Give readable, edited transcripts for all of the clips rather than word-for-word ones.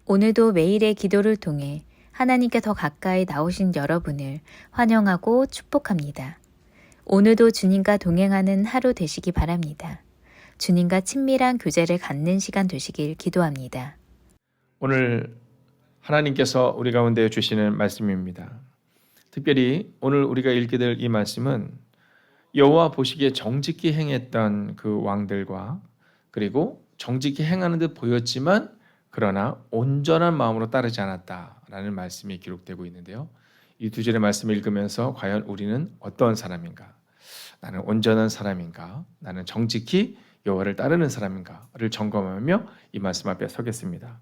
오늘도 매일의 기도를 통해 하나님께 더 가까이 나오신 여러분을 환영하고 축복합니다. 오늘도 주님과 동행하는 하루 되시기 바랍니다. 주님과 친밀한 교제를 갖는 시간 되시길 기도합니다. 오늘 하나님께서 우리 가운데 주시는 말씀입니다. 특별히 오늘 우리가 읽게 될 이 말씀은 여호와 보시기에 정직히 행했던 그 왕들과 그리고 정직히 행하는 듯 보였지만 그러나 온전한 마음으로 따르지 않았다라는 말씀이 기록되고 있는데요. 이 두 절의 말씀을 읽으면서 과연 우리는 어떤 사람인가? 나는 온전한 사람인가? 나는 정직히 여호와를 따르는 사람인가를 점검하며 이 말씀 앞에 서겠습니다.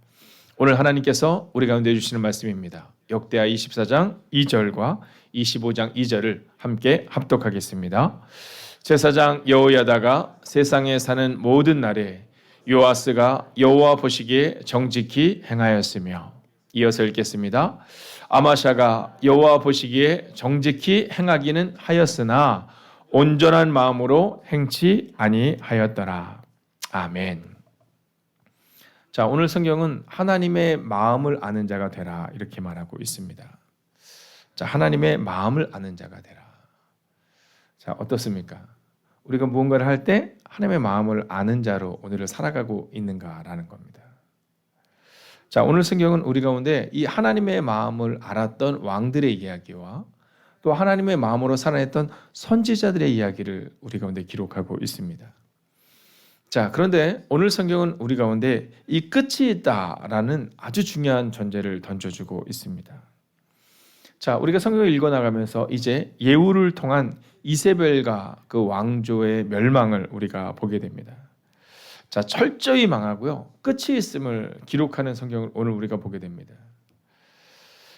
오늘 하나님께서 우리 가운데 주시는 말씀입니다. 역대하 24장 2절과 25장 2절을 함께 합독하겠습니다. 제사장 여호야다가 세상에 사는 모든 날에 요아스가 여호와 보시기에 정직히 행하였으며, 이어서 읽겠습니다. 아마샤가 여호와 보시기에 정직히 행하기는 하였으나 온전한 마음으로 행치 아니하였더라. 아멘. 자, 오늘 성경은 하나님의 마음을 아는 자가 되라 이렇게 말하고 있습니다. 자, 하나님의 마음을 아는 자가 되라. 자, 어떻습니까? 우리가 무언가를 할 때 하나님의 마음을 아는 자로 오늘을 살아가고 있는가라는 겁니다. 자, 오늘 성경은 우리 가운데 이 하나님의 마음을 알았던 왕들의 이야기와 또 하나님의 마음으로 살아냈던 선지자들의 이야기를 우리 가운데 기록하고 있습니다. 자, 그런데 오늘 성경은 우리 가운데 이 끝이 있다라는 아주 중요한 전제를 던져주고 있습니다. 자, 우리가 성경을 읽어나가면서 이제 예후를 통한 이세벨과 그 왕조의 멸망을 우리가 보게 됩니다. 자, 철저히 망하고요, 끝이 있음을 기록하는 성경을 오늘 우리가 보게 됩니다.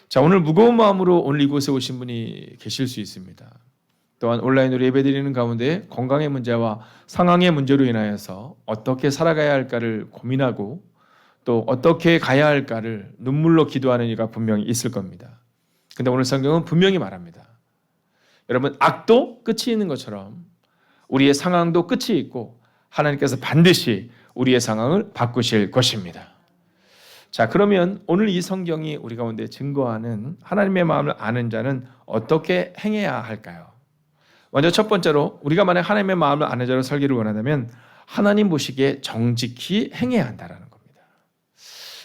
자, 오늘 무거운 마음으로 오늘 이곳에 오신 분이 계실 수 있습니다. 또한 온라인으로 예배드리는 가운데 건강의 문제와 상황의 문제로 인하여서 어떻게 살아가야 할까를 고민하고 또 어떻게 가야 할까를 눈물로 기도하는 이가 분명히 있을 겁니다. 근데 오늘 성경은 분명히 말합니다. 여러분, 악도 끝이 있는 것처럼 우리의 상황도 끝이 있고 하나님께서 반드시 우리의 상황을 바꾸실 것입니다. 자, 그러면 오늘 이 성경이 우리 가운데 증거하는 하나님의 마음을 아는 자는 어떻게 행해야 할까요? 먼저 첫 번째로 우리가 만약 하나님의 마음을 아는 자로 살기를 원한다면 하나님 보시기에 정직히 행해야 한다는 겁니다.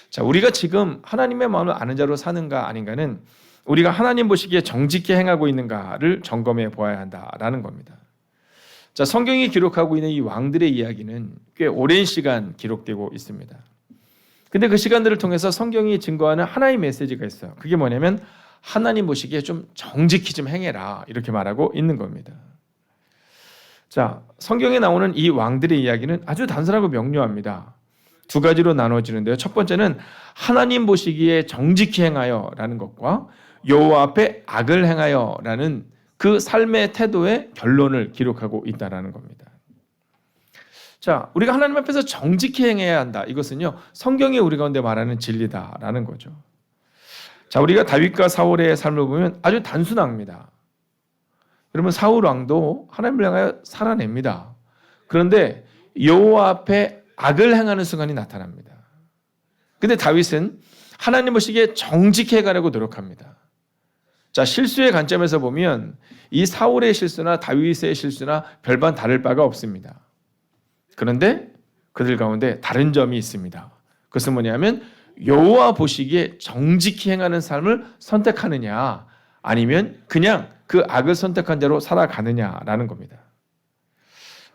자, 우리가 지금 하나님의 마음을 아는 자로 사는가 아닌가는 우리가 하나님 보시기에 정직히 행하고 있는가를 점검해 보아야 한다라는 겁니다. 자, 성경이 기록하고 있는 이 왕들의 이야기는 꽤 오랜 시간 기록되고 있습니다. 근데 그 시간들을 통해서 성경이 증거하는 하나의 메시지가 있어요. 그게 뭐냐면 하나님 보시기에 좀 정직히 좀 행해라 이렇게 말하고 있는 겁니다. 자, 성경에 나오는 이 왕들의 이야기는 아주 단순하고 명료합니다. 두 가지로 나눠지는데요. 첫 번째는 하나님 보시기에 정직히 행하여 라는 것과 여호와 앞에 악을 행하여 라는 그 삶의 태도의 결론을 기록하고 있다는 겁니다. 자, 우리가 하나님 앞에서 정직히 행해야 한다. 이것은요, 성경이 우리 가운데 말하는 진리다라는 거죠. 자, 우리가 다윗과 사울의 삶을 보면 아주 단순합니다. 여러분, 사울 왕도 하나님을 향하여 살아냅니다. 그런데 여호와 앞에 악을 행하는 순간이 나타납니다. 근데 다윗은 하나님 보시기에 정직해 가려고 노력합니다. 자, 실수의 관점에서 보면 이 사울의 실수나 다윗의 실수나 별반 다를 바가 없습니다. 그런데 그들 가운데 다른 점이 있습니다. 그것은 뭐냐면 여호와 보시기에 정직히 행하는 삶을 선택하느냐 아니면 그냥 그 악을 선택한 대로 살아가느냐라는 겁니다.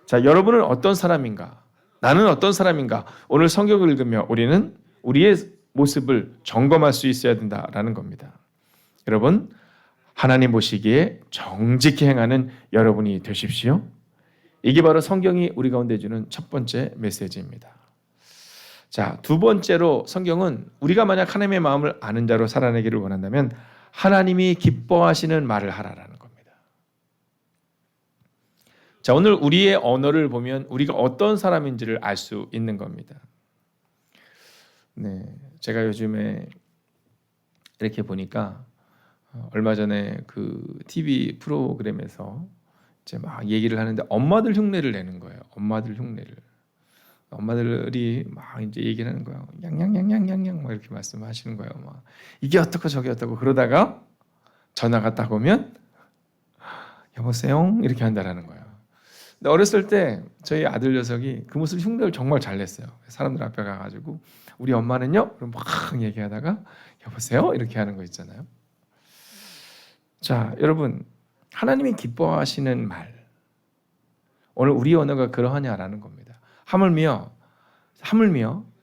자, 여러분은 어떤 사람인가? 나는 어떤 사람인가? 오늘 성경을 읽으며 우리는 우리의 모습을 점검할 수 있어야 된다라는 겁니다. 여러분, 하나님 보시기에 정직히 행하는 여러분이 되십시오. 이게 바로 성경이 우리 가운데 주는 첫 번째 메시지입니다. 자, 두 번째로 성경은 우리가 만약 하나님의 마음을 아는 자로 살아내기를 원한다면 하나님이 기뻐하시는 말을 하라라는 겁니다. 자, 오늘 우리의 언어를 보면 우리가 어떤 사람인지를 알 수 있는 겁니다. 네, 제가 요즘에 이렇게 보니까 얼마 전에 그 TV 프로그램에서 이제 막 얘기를 하는데 엄마들 흉내를 내는 거예요. 엄마들 흉내를. 엄마들이 막 이제 얘기를 하는 거예요. 양양양양양양 막 이렇게 말씀하시는 거예요. 막 이게 어떻고 저게 어떻고 그러다가 전화가 딱 오면 여보세요 이렇게 한다라는 거예요. 근데 어렸을 때 저희 아들 녀석이 그 모습 흉내를 정말 잘 냈어요. 사람들 앞에 가가지고 우리 엄마는요? 그럼 막 얘기하다가 여보세요 이렇게 하는 거 있잖아요. 자, 여러분 하나님이 기뻐하시는 말 오늘 우리 언어가 그러하냐라는 겁니다. 하물며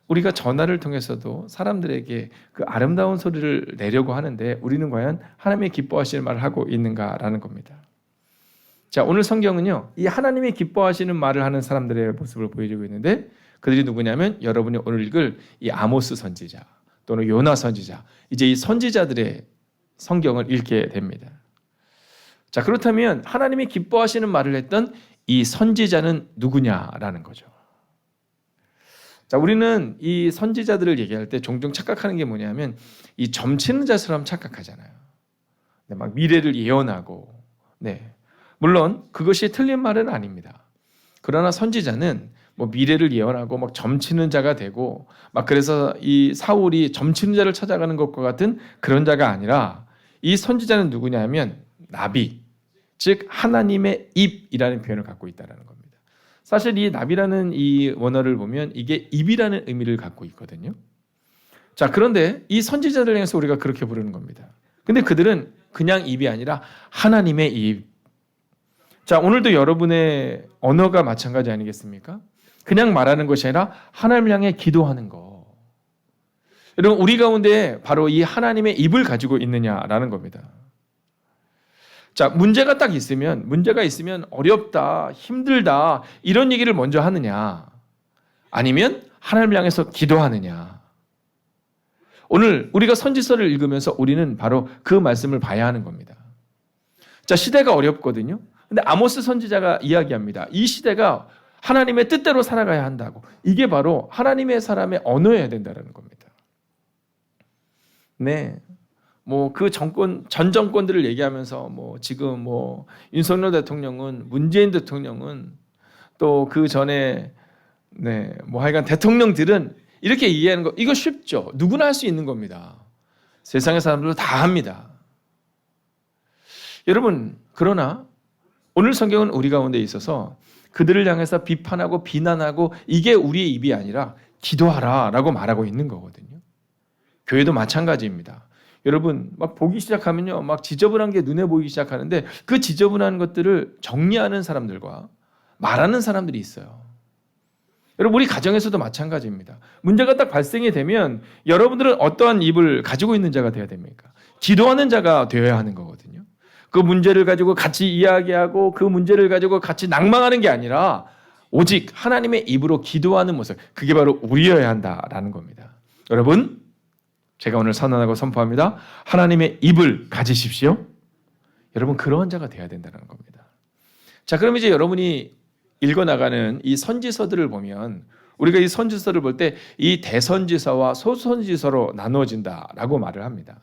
우리가 전화를 통해서도 사람들에게 그 아름다운 소리를 내려고 하는데 우리는 과연 하나님이 기뻐하시는 말을 하고 있는가라는 겁니다. 자, 오늘 성경은요, 이 하나님이 기뻐하시는 말을 하는 사람들의 모습을 보여주고 있는데 그들이 누구냐면 여러분이 오늘 읽을 이 아모스 선지자 또는 요나 선지자, 이제 이 선지자들의 성경을 읽게 됩니다. 자, 그렇다면 하나님이 기뻐하시는 말을 했던 이 선지자는 누구냐라는 거죠. 자, 우리는 이 선지자들을 얘기할 때 종종 착각하는 게 뭐냐면 이 점치는 자처럼 착각하잖아요. 네, 막 미래를 예언하고, 네, 물론 그것이 틀린 말은 아닙니다. 그러나 선지자는 뭐 미래를 예언하고 막 점치는 자가 되고 막 그래서 이 사울이 점치는 자를 찾아가는 것과 같은 그런 자가 아니라 이 선지자는 누구냐면 나비, 즉 하나님의 입이라는 표현을 갖고 있다는 겁니다. 사실 이 나비라는 이 원어를 보면 이게 입이라는 의미를 갖고 있거든요. 자, 그런데 이 선지자들 향해서 우리가 그렇게 부르는 겁니다. 근데 그들은 그냥 입이 아니라 하나님의 입. 자, 오늘도 여러분의 언어가 마찬가지 아니겠습니까? 그냥 말하는 것이 아니라 하나님을 향해 기도하는 거. 여러분, 우리 가운데 바로 이 하나님의 입을 가지고 있느냐라는 겁니다. 자, 문제가 있으면 어렵다, 힘들다 이런 얘기를 먼저 하느냐 아니면 하나님을 향해서 기도하느냐. 오늘 우리가 선지서를 읽으면서 우리는 바로 그 말씀을 봐야 하는 겁니다. 자, 시대가 어렵거든요. 근데 아모스 선지자가 이야기합니다. 이 시대가 하나님의 뜻대로 살아가야 한다고. 이게 바로 하나님의 사람의 언어여야 된다는 겁니다. 네. 뭐 그 전 정권들을 얘기하면서 뭐 지금 뭐 윤석열 대통령은 문재인 대통령은 또 그 전에 네, 뭐 하여간 대통령들은 이렇게 이해하는 거 이거 쉽죠. 누구나 할 수 있는 겁니다. 세상의 사람들도 다 합니다. 여러분, 그러나 오늘 성경은 우리 가운데 있어서 그들을 향해서 비판하고 비난하고 이게 우리의 입이 아니라 기도하라라고 말하고 있는 거거든요. 교회도 마찬가지입니다. 여러분 막 보기 시작하면요, 막 지저분한 게 눈에 보이기 시작하는데 그 지저분한 것들을 정리하는 사람들과 말하는 사람들이 있어요. 여러분 우리 가정에서도 마찬가지입니다. 문제가 딱 발생이 되면 여러분들은 어떠한 입을 가지고 있는 자가 되어야 됩니까? 기도하는 자가 되어야 하는 거거든요. 그 문제를 가지고 같이 이야기하고 그 문제를 가지고 같이 낭망하는 게 아니라 오직 하나님의 입으로 기도하는 모습, 그게 바로 우리여야 한다라는 겁니다. 여러분, 제가 오늘 선언하고 선포합니다. 하나님의 입을 가지십시오. 여러분 그런 자가 되어야 된다는 겁니다. 자, 그럼 이제 여러분이 읽어나가는 이 선지서들을 보면 우리가 이 선지서를 볼 때 이 대선지서와 소선지서로 나누어진다라고 말을 합니다.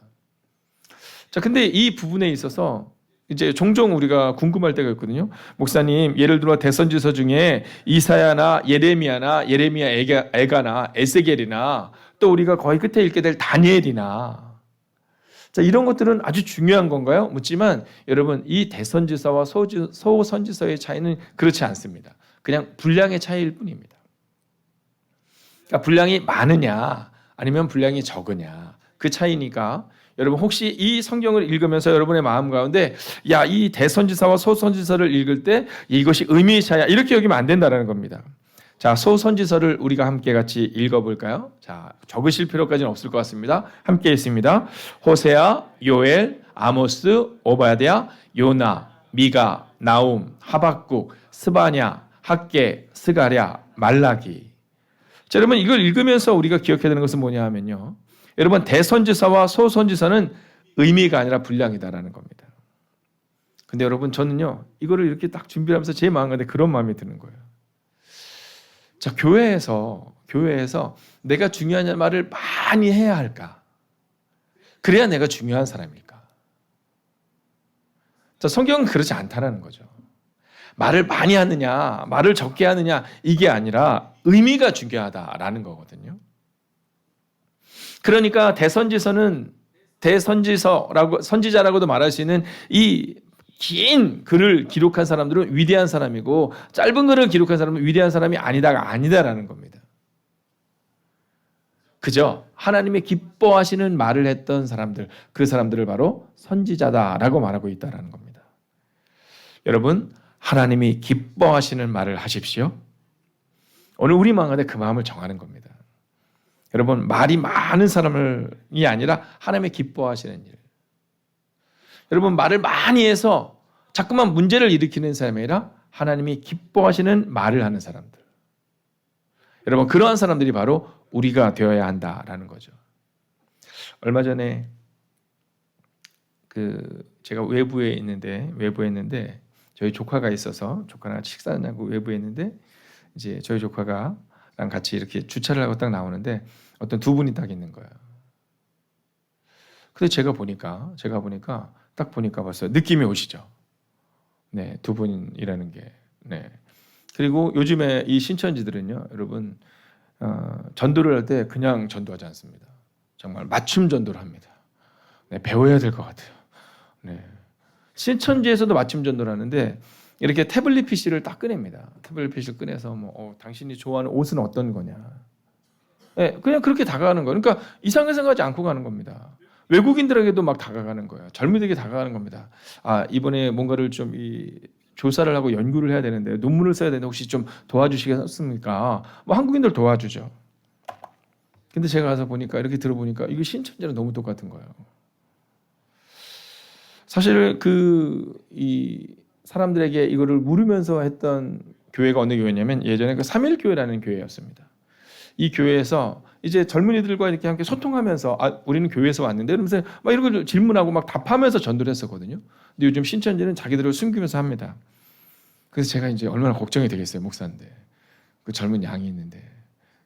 자, 근데 이 부분에 있어서 이제 종종 우리가 궁금할 때가 있거든요. 목사님, 예를 들어 대선지서 중에 이사야나 예레미야 애가나 에스겔이나 또 우리가 거의 끝에 읽게 될 다니엘이나 자, 이런 것들은 아주 중요한 건가요? 묻지만 여러분 이 대선지서와 소선지서의 차이는 그렇지 않습니다. 그냥 분량의 차이일 뿐입니다. 그러니까 분량이 많으냐 아니면 분량이 적으냐 그 차이니까 여러분 혹시 이 성경을 읽으면서 여러분의 마음 가운데 야, 이 대선지서와 소선지서를 읽을 때 이것이 의미의 차이야 이렇게 여기면 안 된다는 겁니다. 자, 소선지서를 우리가 함께 같이 읽어볼까요? 자, 적으실 필요까지는 없을 것 같습니다. 함께 읽습니다. 호세아, 요엘, 아모스, 오바댜, 요나, 미가, 나움, 하박국, 스바냐, 학개, 스가랴, 말라기. 자, 여러분 이걸 읽으면서 우리가 기억해야 되는 것은 뭐냐 하면요, 여러분 대선지서와 소선지서는 의미가 아니라 분량이다라는 겁니다. 근데 여러분 저는요 이거를 이렇게 딱 준비하면서 제 마음 가운데 그런 마음이 드는 거예요. 자, 교회에서 내가 중요한 말을 많이 해야 할까? 그래야 내가 중요한 사람일까? 자, 성경은 그렇지 않다라는 거죠. 말을 많이 하느냐, 말을 적게 하느냐 이게 아니라 의미가 중요하다라는 거거든요. 그러니까 선지자라고도 말할 수 있는 이 긴 글을 기록한 사람들은 위대한 사람이고 짧은 글을 기록한 사람은 위대한 사람이 아니다라는 겁니다. 그저 하나님의 기뻐하시는 말을 했던 사람들, 그 사람들을 바로 선지자다라고 말하고 있다는 겁니다. 여러분, 하나님이 기뻐하시는 말을 하십시오. 오늘 우리 마음 가운데 그 마음을 정하는 겁니다. 여러분, 말이 많은 사람이 아니라 하나님의 기뻐하시는 일. 여러분, 말을 많이 해서 자꾸만 문제를 일으키는 사람이 아니라 하나님이 기뻐하시는 말을 하는 사람들. 여러분, 그러한 사람들이 바로 우리가 되어야 한다라는 거죠. 얼마 전에 제가 외부에 있는데 저희 조카가 있어서 조카랑 식사하냐고 외부에 있는데 이제 저희 조카랑 같이 이렇게 주차를 하고 딱 나오는데 어떤 두 분이 딱 있는 거예요. 근데 제가 보니까 딱 보니까 벌써 느낌이 오시죠. 네, 두 분이라는 게. 네. 그리고 요즘에 이 신천지들은요, 여러분 전도를 할 때 그냥 전도하지 않습니다. 정말 맞춤 전도를 합니다. 네, 배워야 될 것 같아요. 네. 신천지에서도 맞춤 전도를 하는데 이렇게 태블릿 PC를 딱 꺼냅니다. 태블릿 PC를 꺼내서 당신이 좋아하는 옷은 어떤 거냐. 네, 그냥 그렇게 다가가는 거예요. 그러니까 이상하게 생각하지 않고 가는 겁니다. 외국인들에게도 막 다가가는 거예요. 젊은이들에게 다가가는 겁니다. 이번에 뭔가를 좀 조사를 하고 연구를 해야 되는데 논문을 써야 되는데 혹시 좀 도와주시겠습니까? 한국인들 도와주죠. 근데 제가 가서 보니까 이렇게 들어보니까 이거 신천지랑 너무 똑같은 거예요. 사실 이 사람들에게 이거를 물으면서 했던 교회가 어느 교회냐면 예전에 그 3.1교회라는 교회였습니다. 이 교회에서 이제 젊은이들과 이렇게 함께 소통하면서 우리는 교회에서 왔는데 이러면서 막 이런 걸 질문하고 막 답하면서 전도를 했었거든요. 근데 요즘 신천지는 자기들을 숨기면서 합니다. 그래서 제가 이제 얼마나 걱정이 되겠어요, 목사인데 그 젊은 양이 있는데.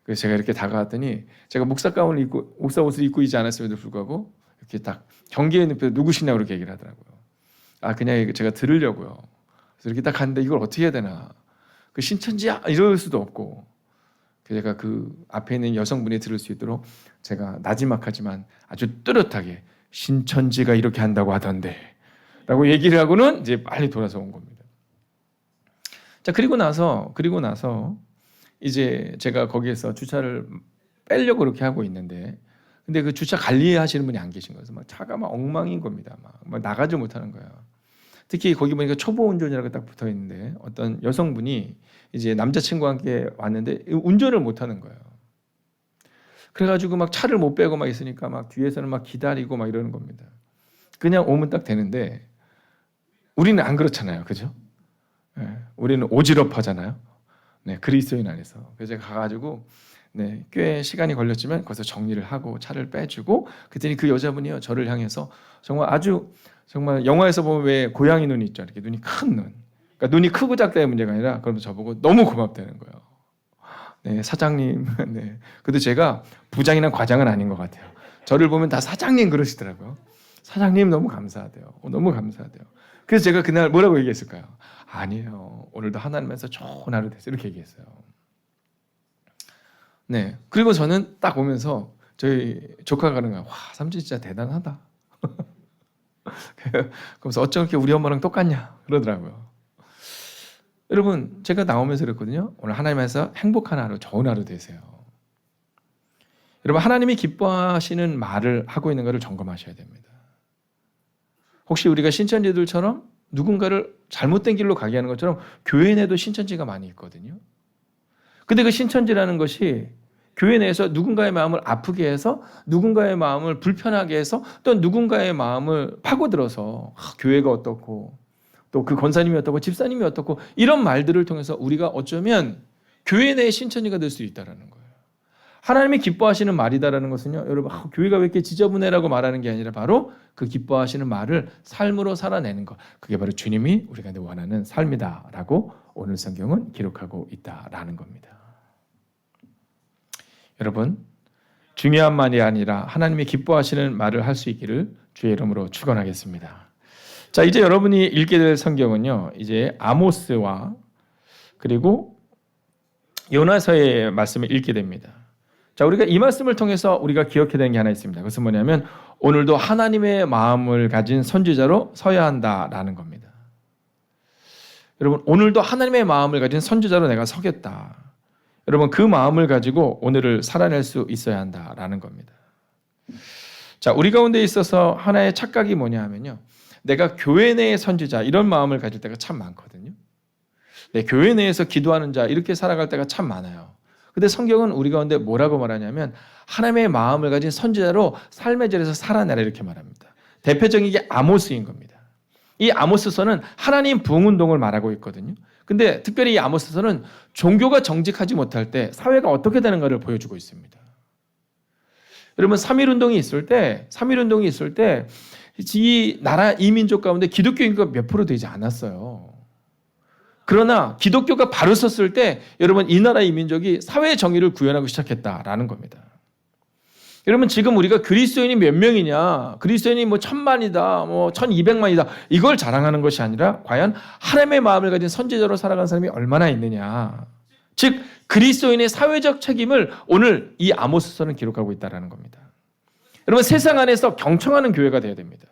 그래서 제가 이렇게 다가왔더니 제가 목사 가운을 입고 목사 옷을 입고 있지 않았음에도 불구하고 이렇게 딱 경계의 눈빛으로 누구시냐고 그렇게 얘기를 하더라고요. 그냥 제가 들으려고요. 그래서 이렇게 딱 갔는데 이걸 어떻게 해야 되나? 그 신천지야 이럴 수도 없고. 제가 그 앞에 있는 여성분이 들을 수 있도록 제가 나지막하지만 아주 뚜렷하게 신천지가 이렇게 한다고 하던데 라고 얘기를 하고는 이제 빨리 돌아서 온 겁니다. 자, 그리고 나서 이제 제가 거기에서 주차를 빼려고 그렇게 하고 있는데 근데 그 주차 관리하시는 분이 안 계신 거예요. 막 차가 막 엉망인 겁니다. 막 나가지 못하는 거예요. 특히 거기 보니까 초보 운전이라고 딱 붙어 있는데 어떤 여성분이 이제 남자친구와 함께 왔는데 운전을 못 하는 거예요. 그래가지고 막 차를 못 빼고 막 있으니까 막 뒤에서는 막 기다리고 막 이러는 겁니다. 그냥 오면 딱 되는데 우리는 안 그렇잖아요. 그죠? 네, 우리는 오지랖하잖아요. 네, 그리스도인 안에서. 그래서 제가 가가지고 꽤 시간이 걸렸지만 거기서 정리를 하고 차를 빼주고 그랬더니 그 여자분이요 저를 향해서 정말 영화에서 보면 왜 고양이 눈이 있죠. 이렇게 눈이 큰 눈. 그러니까 눈이 크고 작다의 문제가 아니라 그러면서 저보고 너무 고맙다는 거예요. 네, 사장님. 네. 근데 제가 부장이나 과장은 아닌 것 같아요. 저를 보면 다 사장님 그러시더라고요. 사장님 너무 감사하대요. 너무 감사하대요. 그래서 제가 그날 뭐라고 얘기했을까요? 아니에요. 오늘도 하나님께서 좋은 하루 됐어요. 이렇게 얘기했어요. 네. 그리고 저는 딱 오면서 저희 조카가 그러는 거예요. 와, 삼촌 진짜 대단하다. 그래서 어쩜 이렇게 우리 엄마랑 똑같냐 그러더라고요. 여러분, 제가 나오면서 그랬거든요. 오늘 하나님께서 행복한 하루, 좋은 하루 되세요. 여러분, 하나님이 기뻐하시는 말을 하고 있는 것을 점검하셔야 됩니다. 혹시 우리가 신천지들처럼 누군가를 잘못된 길로 가게 하는 것처럼 교회 내도 신천지가 많이 있거든요. 근데 그 신천지라는 것이 교회 내에서 누군가의 마음을 아프게 해서 누군가의 마음을 불편하게 해서 또 누군가의 마음을 파고들어서 교회가 어떻고 또 그 권사님이 어떻고 집사님이 어떻고 이런 말들을 통해서 우리가 어쩌면 교회 내의 신천지가 될 수 있다는 거예요. 하나님이 기뻐하시는 말이다라는 것은요. 여러분 교회가 왜 이렇게 지저분해라고 말하는 게 아니라 바로 그 기뻐하시는 말을 삶으로 살아내는 것. 그게 바로 주님이 우리가 원하는 삶이다라고 오늘 성경은 기록하고 있다라는 겁니다. 여러분 중요한 말이 아니라 하나님이 기뻐하시는 말을 할 수 있기를 주의 이름으로 축원하겠습니다. 자, 이제 여러분이 읽게 될 성경은요. 이제 아모스와 그리고 요나서의 말씀을 읽게 됩니다. 자, 우리가 이 말씀을 통해서 우리가 기억해야 되는 게 하나 있습니다. 그것은 뭐냐면 오늘도 하나님의 마음을 가진 선지자로 서야 한다라는 겁니다. 여러분, 오늘도 하나님의 마음을 가진 선지자로 내가 서겠다. 여러분, 그 마음을 가지고 오늘을 살아낼 수 있어야 한다라는 겁니다. 자, 우리 가운데 있어서 하나의 착각이 뭐냐 하면요, 내가 교회 내의 선지자 이런 마음을 가질 때가 참 많거든요. 내 교회 내에서 기도하는 자 이렇게 살아갈 때가 참 많아요. 근데 성경은 우리 가운데 뭐라고 말하냐면 하나님의 마음을 가진 선지자로 삶의 자리에서 살아내라 이렇게 말합니다. 대표적인 게 아모스인 겁니다. 이 아모스서는 하나님 부흥운동을 말하고 있거든요. 근데 특별히 이 아모스서는 종교가 정직하지 못할 때 사회가 어떻게 되는가를 보여주고 있습니다. 여러분, 3.1운동이 있을 때 이 나라 이 민족 가운데 기독교 인구가 몇 프로 되지 않았어요. 그러나 기독교가 바로 섰을 때 여러분, 이 나라 이 민족이 사회 정의를 구현하고 시작했다라는 겁니다. 여러분, 지금 우리가 그리스도인이 몇 명이냐, 그리스도인이 뭐 1000만이다, 뭐 1200만이다 이걸 자랑하는 것이 아니라 과연 하나님의 마음을 가진 선지자로 살아가는 사람이 얼마나 있느냐, 즉 그리스도인의 사회적 책임을 오늘 이 아모스서는 기록하고 있다는 겁니다. 여러분, 세상 안에서 경청하는 교회가 되어야 됩니다.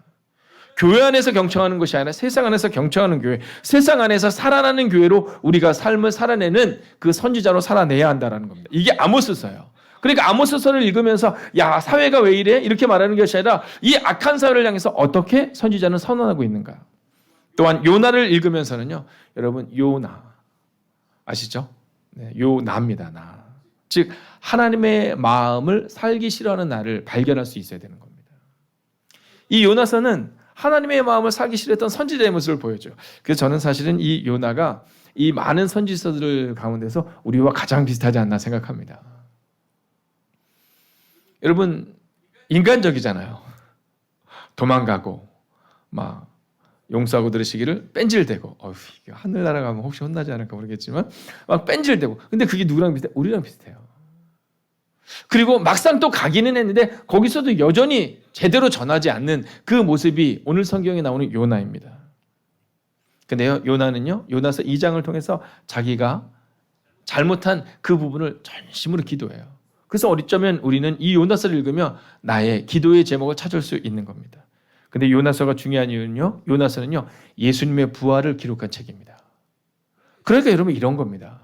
교회 안에서 경청하는 것이 아니라 세상 안에서 경청하는 교회, 세상 안에서 살아나는 교회로 우리가 삶을 살아내는 그 선지자로 살아내야 한다는 겁니다. 이게 아모스서예요. 그러니까 아모스서를 읽으면서 야, 사회가 왜 이래? 이렇게 말하는 것이 아니라 이 악한 사회를 향해서 어떻게 선지자는 선언하고 있는가. 또한 요나를 읽으면서는요, 여러분, 요나 아시죠? 네, 요나입니다. 나. 즉 하나님의 마음을 살기 싫어하는 나를 발견할 수 있어야 되는 겁니다. 이 요나서는 하나님의 마음을 살기 싫어했던 선지자의 모습을 보여줘요. 그래서 저는 사실은 이 요나가 이 많은 선지서들 가운데서 우리와 가장 비슷하지 않나 생각합니다. 여러분, 인간적이잖아요. 도망가고 막 용서하고 들으시기를 뺀질대고, 하늘 날아가면 혹시 혼나지 않을까 모르겠지만 막 뺀질대고. 근데 그게 누구랑 비슷해? 우리랑 비슷해요. 그리고 막상 또 가기는 했는데 거기서도 여전히 제대로 전하지 않는 그 모습이 오늘 성경에 나오는 요나입니다. 근데요, 요나는요, 요나서 2장을 통해서 자기가 잘못한 그 부분을 전심으로 기도해요. 그래서 어쩌면 우리는 이 요나서를 읽으며 나의 기도의 제목을 찾을 수 있는 겁니다. 근데 요나서가 중요한 이유는요, 요나서는요, 예수님의 부활을 기록한 책입니다. 그러니까 여러분, 이런 겁니다.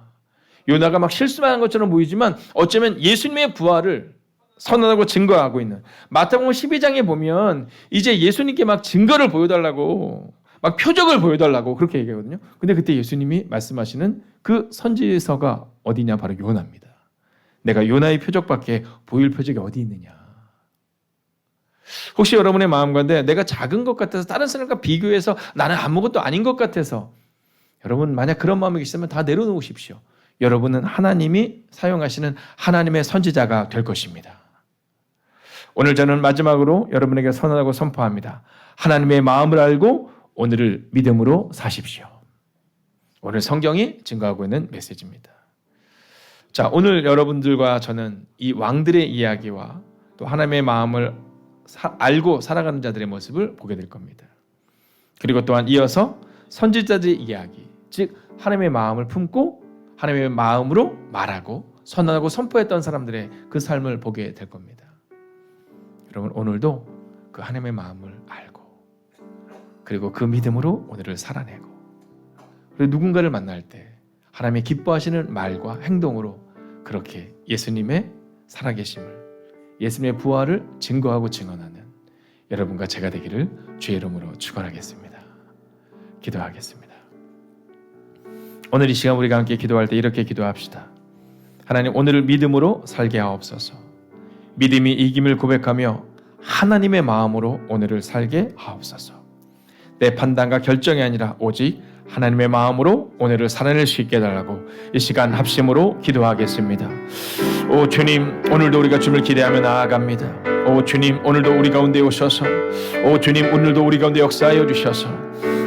요나가 막 실수만 한 것처럼 보이지만 어쩌면 예수님의 부활을 선언하고 증거하고 있는, 마태복음 12장에 보면 이제 예수님께 막 증거를 보여달라고, 막 표적을 보여달라고 그렇게 얘기하거든요. 근데 그때 예수님이 말씀하시는 그 선지서가 어디냐? 바로 요나입니다. 내가 요나의 표적밖에 보일 표적이 어디 있느냐? 혹시 여러분의 마음 가운데 내가 작은 것 같아서 다른 사람과 비교해서 나는 아무것도 아닌 것 같아서, 여러분 만약 그런 마음이 계시다면 다 내려놓으십시오. 여러분은 하나님이 사용하시는 하나님의 선지자가 될 것입니다. 오늘 저는 마지막으로 여러분에게 선언하고 선포합니다. 하나님의 마음을 알고 오늘을 믿음으로 사십시오. 오늘 성경이 증거하고 있는 메시지입니다. 자, 오늘 여러분들과 저는 이 왕들의 이야기와 또 하나님의 마음을 알고 살아가는 자들의 모습을 보게 될 겁니다. 그리고 또한 이어서 선지자들의 이야기, 즉 하나님의 마음을 품고 하나님의 마음으로 말하고 선언하고 선포했던 사람들의 그 삶을 보게 될 겁니다. 여러분, 오늘도 그 하나님의 마음을 알고 그리고 그 믿음으로 오늘을 살아내고, 그리고 누군가를 만날 때 하나님의 기뻐하시는 말과 행동으로 그렇게 예수님의 살아계심을, 예수님의 부활을 증거하고 증언하는 여러분과 제가 되기를 주의 이름으로 축원하겠습니다. 기도하겠습니다. 오늘 이 시간 우리가 함께 기도할 때 이렇게 기도합시다. 하나님, 오늘을 믿음으로 살게 하옵소서. 믿음이 이김을 고백하며 하나님의 마음으로 오늘을 살게 하옵소서. 내 판단과 결정이 아니라 오직 하나님의 마음으로 오늘을 살아낼 수 있게 해달라고 이 시간 합심으로 기도하겠습니다. 오 주님, 오늘도 우리가 주님을 기대하며 나아갑니다. 오 주님, 오늘도 우리 가운데 오셔서, 오 주님, 오늘도 우리 가운데 역사하여 주셔서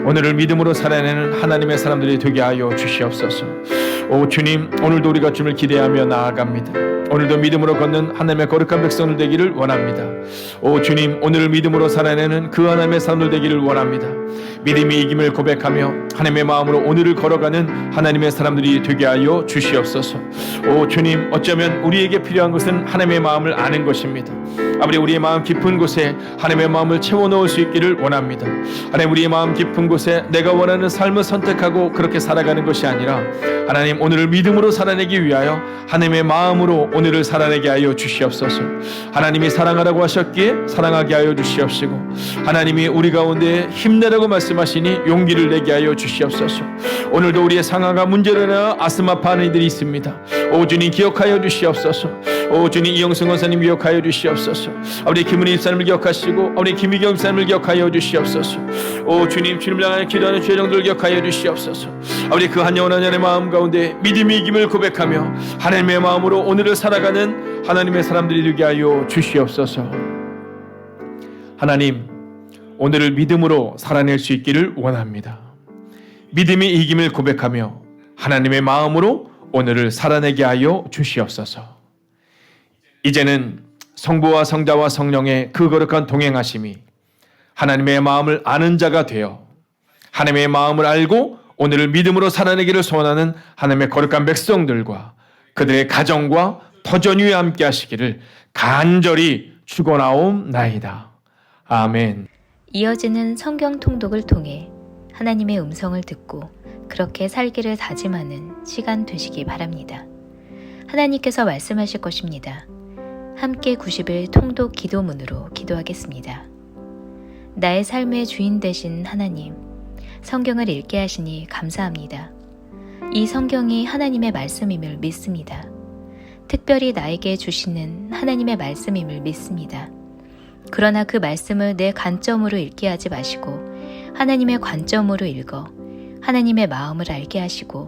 오늘을 믿음으로 살아내는 하나님의 사람들이 되게 하여 주시옵소서. 오 주님, 오늘도 우리가 주님을 기대하며 나아갑니다. 오늘도 믿음으로 걷는 하나님의 거룩한 백성들 되기를 원합니다. 오 주님, 오늘을 믿음으로 살아내는 그 하나님의 사람들 되기를 원합니다. 믿음이 이김을 고백하며 하나님의 마음으로 오늘을 걸어가는 하나님의 사람들이 되게 하여 주시옵소서. 오 주님, 어쩌면 우리에게 필요한 것은 하나님의 마음을 아는 것입니다. 아버지, 우리의 마음 깊은 곳에 하나님의 마음을 채워넣을 수 있기를 원합니다. 하나님, 우리의 마음 깊은 곳에 내가 원하는 삶을 선택하고 그렇게 살아가는 것이 아니라 하나님, 오늘을 믿음으로 살아내기 위하여 하나님의 마음으로 오늘을 살아내게 하여 주시옵소서. 하나님이 사랑하라고 하셨기에 사랑하게 하여 주시옵시고, 하나님이 우리 가운데 힘내라고 말씀하시니 용기를 내게 하여 주시옵소서. 오늘도 우리의 상황과 문제로 인하여 가슴 아파하는 이들이 있습니다. 오 주님, 기억하여 주시옵소서. 오 주님, 이영승 원사님 기억하여 주시옵소서. 아버지 김은희 집사님을 기억하시고 아버지 김희경 집사님을 기억하여 주시옵소서. 오 주님, 주님을 향하여 기도하는 죄정들을 기억하여 주시옵소서. 아버지 그 한 영혼 한 영혼의 마음 가운데 믿음이 이김을 고백하며 하나님의 마음으로 오늘을 살아가는 하나님의 사람들이 되게 하여 주시옵소서. 하나님, 오늘을 믿음으로 살아낼 수 있기를 원합니다. 믿음이 이김을 고백하며 하나님의 마음으로 오늘을 살아내게 하여 주시옵소서. 이제는 성부와 성자와 성령의 그 거룩한 동행하심이 하나님의 마음을 아는 자가 되어 하나님의 마음을 알고 오늘을 믿음으로 살아내기를 소원하는 하나님의 거룩한 백성들과 그들의 가정과 터전 위에 함께 하시기를 간절히 축원하옵나이다. 아멘. 이어지는 성경 통독을 통해 하나님의 음성을 듣고 그렇게 살기를 다짐하는 시간 되시기 바랍니다. 하나님께서 말씀하실 것입니다. 함께 90일 통독 기도문으로 기도하겠습니다. 나의 삶의 주인 되신 하나님, 성경을 읽게 하시니 감사합니다. 이 성경이 하나님의 말씀임을 믿습니다. 특별히 나에게 주시는 하나님의 말씀임을 믿습니다. 그러나 그 말씀을 내 관점으로 읽게 하지 마시고 하나님의 관점으로 읽어 하나님의 마음을 알게 하시고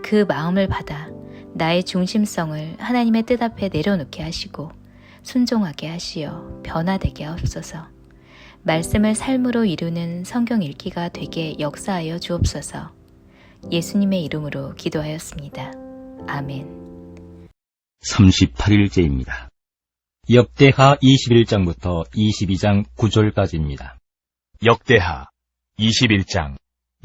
그 마음을 받아 나의 중심성을 하나님의 뜻 앞에 내려놓게 하시고 순종하게 하시어 변화되게 하옵소서. 말씀을 삶으로 이루는 성경 읽기가 되게 역사하여 주옵소서. 예수님의 이름으로 기도하였습니다. 아멘. 38일째입니다. 역대하 21장부터 22장 9절까지입니다. 역대하 21장.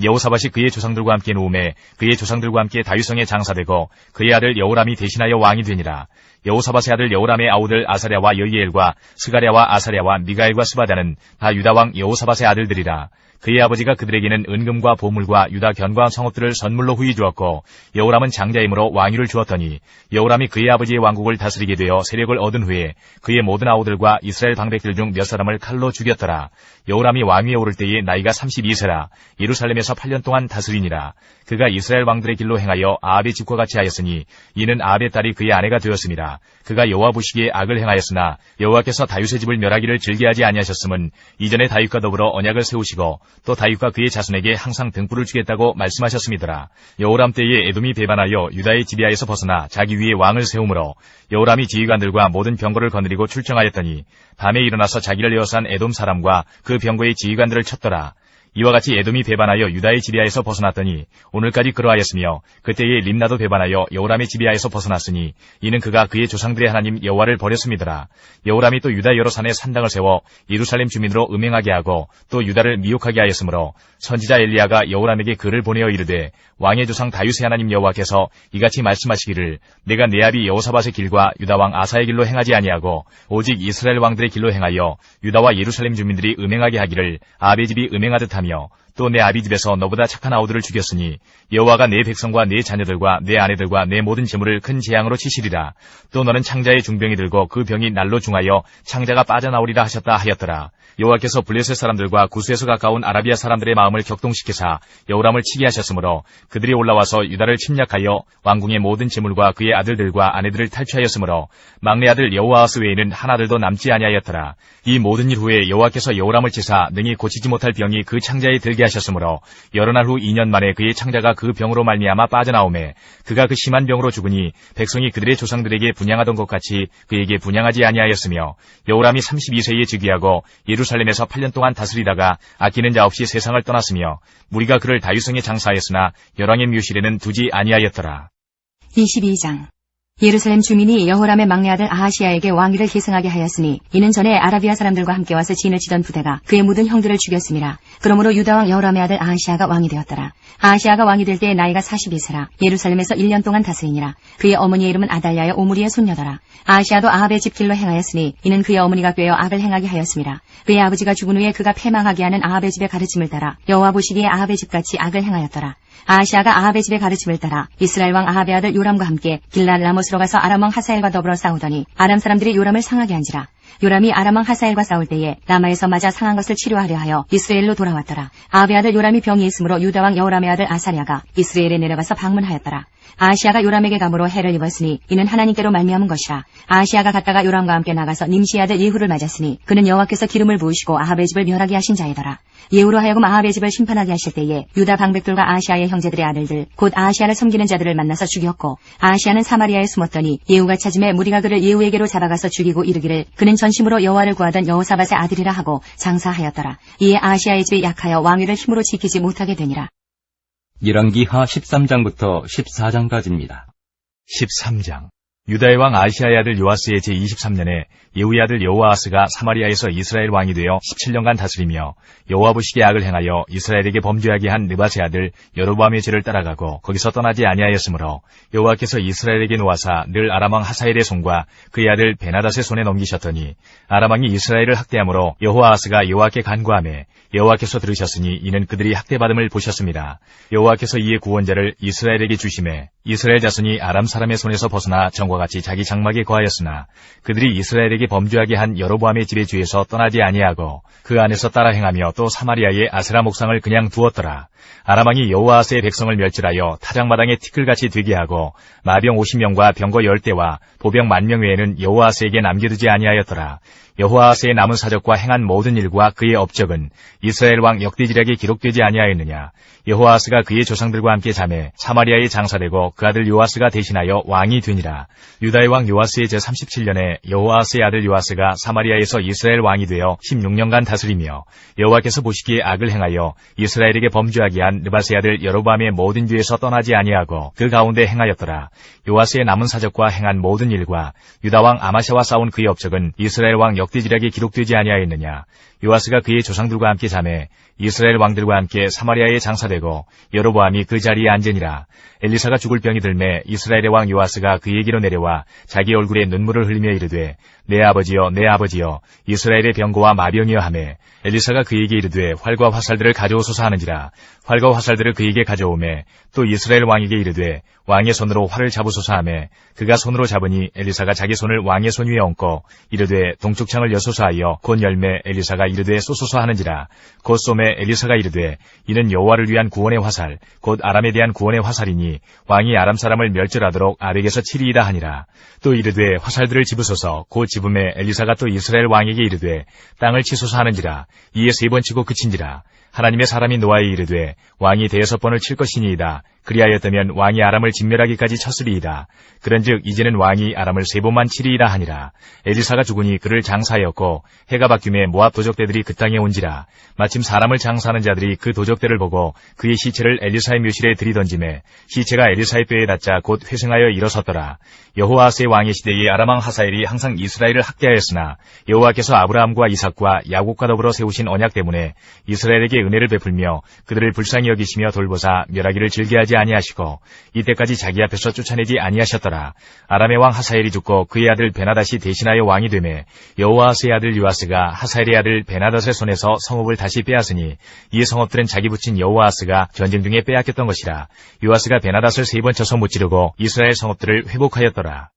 여호사밧이 그의 조상들과 함께 노음에 그의 조상들과 함께 다윗성에 장사되고 그의 아들 여호람이 대신하여 왕이 되니라. 여호사밧의 아들 여호람의 아우들 아사랴와 여이엘과 스가랴와 아사랴와 미가엘과 스바다는 다 유다왕 여호사밧의 아들들이라. 그의 아버지가 그들에게는 은금과 보물과 유다 견고한 성읍들을 선물로 후히 주었고 여호람은 장자이므로 왕위를 주었더니 여호람이 그의 아버지의 왕국을 다스리게 되어 세력을 얻은 후에 그의 모든 아우들과 이스라엘 방백들 중 몇 사람을 칼로 죽였더라. 여호람이 왕위에 오를 때에 나이가 32세라. 예루살렘에서 8년 동안 다스리니라. 그가 이스라엘 왕들의 길로 행하여 아합의 집과 같이 하였으니 이는 아합의 딸이 그의 아내가 되었습니다. 그가 여호와 보시기에 악을 행하였으나 여호와께서 다윗의 집을 멸하기를 즐겨하지 아니하셨음은 이전에 다윗과 더불어 언약을 세우시고 또 다윗과 그의 자손에게 항상 등불을 주겠다고 말씀하셨음이더라. 여호람 때에 에돔이 배반하여 유다의 지배하에서 벗어나 자기 위에 왕을 세우므로 여호람이 지휘관들과 모든 병거를 거느리고 출정하였더니 밤에 일어나서 자기를 에워싼 에돔 사람과 그 병거의 지휘관들을 쳤더라. 이와 같이 에돔이 배반하여 유다의 지배하에서 벗어났더니 오늘까지 그러하였으며 그때에 림나도 배반하여 여호람의 지배하에서 벗어났으니 이는 그가 그의 조상들의 하나님 여호와를 버렸음이더라. 여호람이 또 유다 여러 산에 산당을 세워 예루살렘 주민으로 음행하게 하고 또 유다를 미혹하게 하였으므로 선지자 엘리야가 여호람에게 글을 보내어 이르되 왕의 조상 다윗의 하나님 여호와께서 이같이 말씀하시기를 내가 내 아비 여호사밧의 길과 유다 왕 아사의 길로 행하지 아니하고 오직 이스라엘 왕들의 길로 행하여 유다와 예루살렘 주민들이 음행하게 하기를 아합의 집이 음행하듯 하며 또 내 아비 집에서 너보다 착한 아우들을 죽였으니 여호와가 내 백성과 내 자녀들과 내 아내들과 내 모든 재물을 큰 재앙으로 치시리라. 또 너는 창자의 중병이 들고 그 병이 날로 중하여 창자가 빠져나오리라 하셨다 하였더라. 여호와께서 블레셋 사람들과 구스에서 가까운 아라비아 사람들의 마음을 격동시키사 여호람을 치게 하셨으므로 그들이 올라와서 유다를 침략하여 왕궁의 모든 재물과 그의 아들들과 아내들을 탈취하였으므로 막내 아들 여호아하스 외에는 하나들도 남지 아니하였더라. 이 모든 일 후에 여호와께서 여호람을 치사 능히 고치지 못할 병이 그 창자에 들게 하셨으므로 여러 날 후 2년 만에 그의 창자가 그 병으로 말미암아 빠져나오매 그가 그 심한 병으로 죽으니 백성이 그들의 조상들에게 분향하던 것 같이 그에게 분향하지 아니하였으며 여호람이 32세에 즉위하고 예루살렘에서 8년 동안 다스리다가 아끼는 자 없이 세상을 떠났으며 무리가 그를 다윗성에 장사하였으나 열왕의 묘실에는 두지 아니하였더라. 22장. 예루살렘 주민이 여호람의 막내 아들 아하시야에게 왕위를 계승하게 하였으니 이는 전에 아라비아 사람들과 함께 와서 진을 치던 부대가 그의 모든 형들을 죽였음이라. 그러므로 유다 왕 여호람의 아들 아하시야가 왕이 되었더라. 아하시야가 왕이 될 때에 나이가 42세라. 예루살렘에서 1년 동안 다스리니라. 그의 어머니의 이름은 아달랴의 오므리의 손녀더라. 아하시야도 아합의 집 길로 행하였으니 이는 그의 어머니가 꾀어 악을 행하게 하였음이라. 그의 아버지가 죽은 후에 그가 패망하게 하는 아합의 집의 가르침을 따라 여호와 보시기에 아합의 집같이 악을 행하였더라. 아하시야가 아합의 집의 가르침을 따라 이스라엘 왕 아합의 아들 요람과 함께 길라 라못으로 가서 아람 왕 하사엘과 더불어 싸우더니 아람 사람들이 요람을 상하게 한지라. 요람이 아람 왕 하사엘과 싸울 때에 라마에서 맞아 상한 것을 치료하려 하여 이스라엘로 돌아왔더라. 아합의 아들 요람이 병이 있으므로 유다 왕 여호람의 아들 아사랴가 이스라엘에 내려가서 방문하였더라. 아하시야가 요람에게 감으로 해를 입었으니 이는 하나님께로 말미암은 것이라. 아하시야가 갔다가 요람과 함께 나가서 nim시의 아들 예후를 맞았으니 그는 여호와께서 기름을 부으시고 아합의 집을 멸하게 하신 자이더라. 예후로 하여금 아합의 집을 심판하게 하실 때에 유다 방백들과 아하시야의 형제들의 아들들 곧 아하시야를 섬기는 자들을 만나서 죽였고 아하시야는 사마리아에 숨었더니 예후가 찾음에 무리가 그를 예후에게로 잡아가서 죽이고 이르기를 그는 전심으로 여호와를 구하던 여호사밧의 아들이라 하고 장사하였더라. 이에 아하시야의 집이 약하여 왕위를 힘으로 지키지 못하게 되니라. 열왕기하 13장부터 14장까지입니다. 13장. 유다의 왕 아시아의 아들 요아스의 제23년에 예후의 아들 여호아하스가 사마리아에서 이스라엘 왕이 되어 17년간 다스리며 여호와 보시기에 악을 행하여 이스라엘에게 범죄하게 한 느밧의 아들 여로보암의 죄를 따라가고 거기서 떠나지 아니하였으므로 여호와께서 이스라엘에게 놓아사 늘 아람 왕 하사엘의 손과 그의 아들 베나닷의 손에 넘기셨더니 아람 왕이 이스라엘을 학대하므로 여호아하스가 여호와께 간구하매 여호와께서 들으셨으니 이는 그들이 학대받음을 보셨습니다. 여호와께서 이에 구원자를 이스라엘에게 주심에 이스라엘 자손이 아람 사람의 손에서 벗어나 전과 같이 자기 장막에 거하였으나 그들이 이스라엘에게 범죄하게 한 여로보암의 집의 죄에서 떠나지 아니하고 그 안에서 따라 행하며 또 사마리아의 아세라 목상을 그냥 두었더라. 아람 왕이 여호아하스의 백성을 멸절하여 타작마당에 티끌같이 되게 하고 마병 50명과 병거 10대와 보병 10,000명 외에는 여호아하스에게 남겨두지 아니하였더라. 여호아하스의 남은 사적과 행한 모든 일과 그의 업적은 이스라엘 왕 역대지략에 기록되지 아니하였느냐. 여호아하스가 그의 조상들과 함께 잠에 사마리아에 장사되고 그 아들 요아스가 대신하여 왕이 되니라. 유다의 왕 요아스의 제37년에 여호아하스의 아들 요아스가 사마리아에서 이스라엘 왕이 되어 16년간 다스리며 여호와께서 보시기에 악을 행하여 이스라엘에게 범죄하게 한 느밧의 아들 여로보암의 모든 죄에서 떠나지 아니하고 그 가운데 행하였더라. 요아스의 남은 사적과 행한 모든 일과 유다 왕 아마샤와 싸운 그의 업적은 이스라엘 왕 역대지략에 기록되지 아니하였느냐. 요아스가 그의 조상들과 함께 잠에 이스라엘 왕들과 함께 사마리아에 장사되고 여로보암이 그 자리에 앉으니라. 엘리사가 죽을 병이 들매 이스라엘의 왕 요아스가 그에게로 내려와 자기 얼굴에 눈물을 흘리며 이르되 내 아버지여 내 아버지여 이스라엘의 병거와 마병이여 하매 엘리사가 그에게 이르되 활과 화살들을 가져오소서 하는지라. 활과 화살들을 그에게 가져오매 또 이스라엘 왕에게 이르되 왕의 손으로 활을 잡으소서 하매 그가 손으로 잡으니 엘리사가 자기 손을 왕의 손 위에 얹고 이르되 동쪽 창을 여소서 하여 곧 열매 엘리사가 이르되 쏘소서 하는지라. 곧 쏘매 엘리사가 이르되 이는 여호와를 위한 구원의 화살 곧 아람에 대한 구원의 화살이니 왕이 아람 사람을 멸절하도록 아벡에서 치리이다 하니라. 또 이르되 화살들을 집으소서. 곧 집음에 엘리사가 또 이스라엘 왕에게 이르되 땅을 치소서 하는지라. 이에 3번 치고 그친지라. 하나님의 사람이 노아에 이르되 왕이 5번을 칠 것이니이다. 그리하였다면 왕이 아람을 진멸하기까지 쳤으리이다. 그런즉 이제는 왕이 아람을 3번만 치리이다 하니라. 엘리사가 죽으니 그를 장사하였고 해가 바뀌매 모압 도적대들이 그 땅에 온지라. 마침 사람을 장사하는 자들이 그 도적대를 보고 그의 시체를 엘리사의 묘실에 들이던지매 시체가 엘리사의 뼈에 닿자 곧 회생하여 일어섰더라. 여호아스의 왕의 시대에 아람 왕 하사엘이 항상 이스라엘을 학대하였으나 여호와께서 아브라함과 이삭과 야곱과 더불어 세우신 언약 때문에 이스라엘에게 은혜를 베풀며 그들을 불쌍히 여기시며 돌보사 멸하기를 즐겨하지 아니하시고 이때까지 자기 앞에서 쫓아내지 아니하셨더라. 아람의 왕 하사엘이 죽고 그의 아들 베나닷이 대신하여 왕이 되매 여호아스의 아들 요아스가 하사엘의 아들 베나닷의 손에서 성읍을 다시 빼앗으니 이 성읍들은 자기 붙인 여호아스가 전쟁 중에 빼앗겼던 것이라. 요아스가 베나닷을 3번 쳐서 무찌르고 이스라엘 성읍들을 회복하였더라.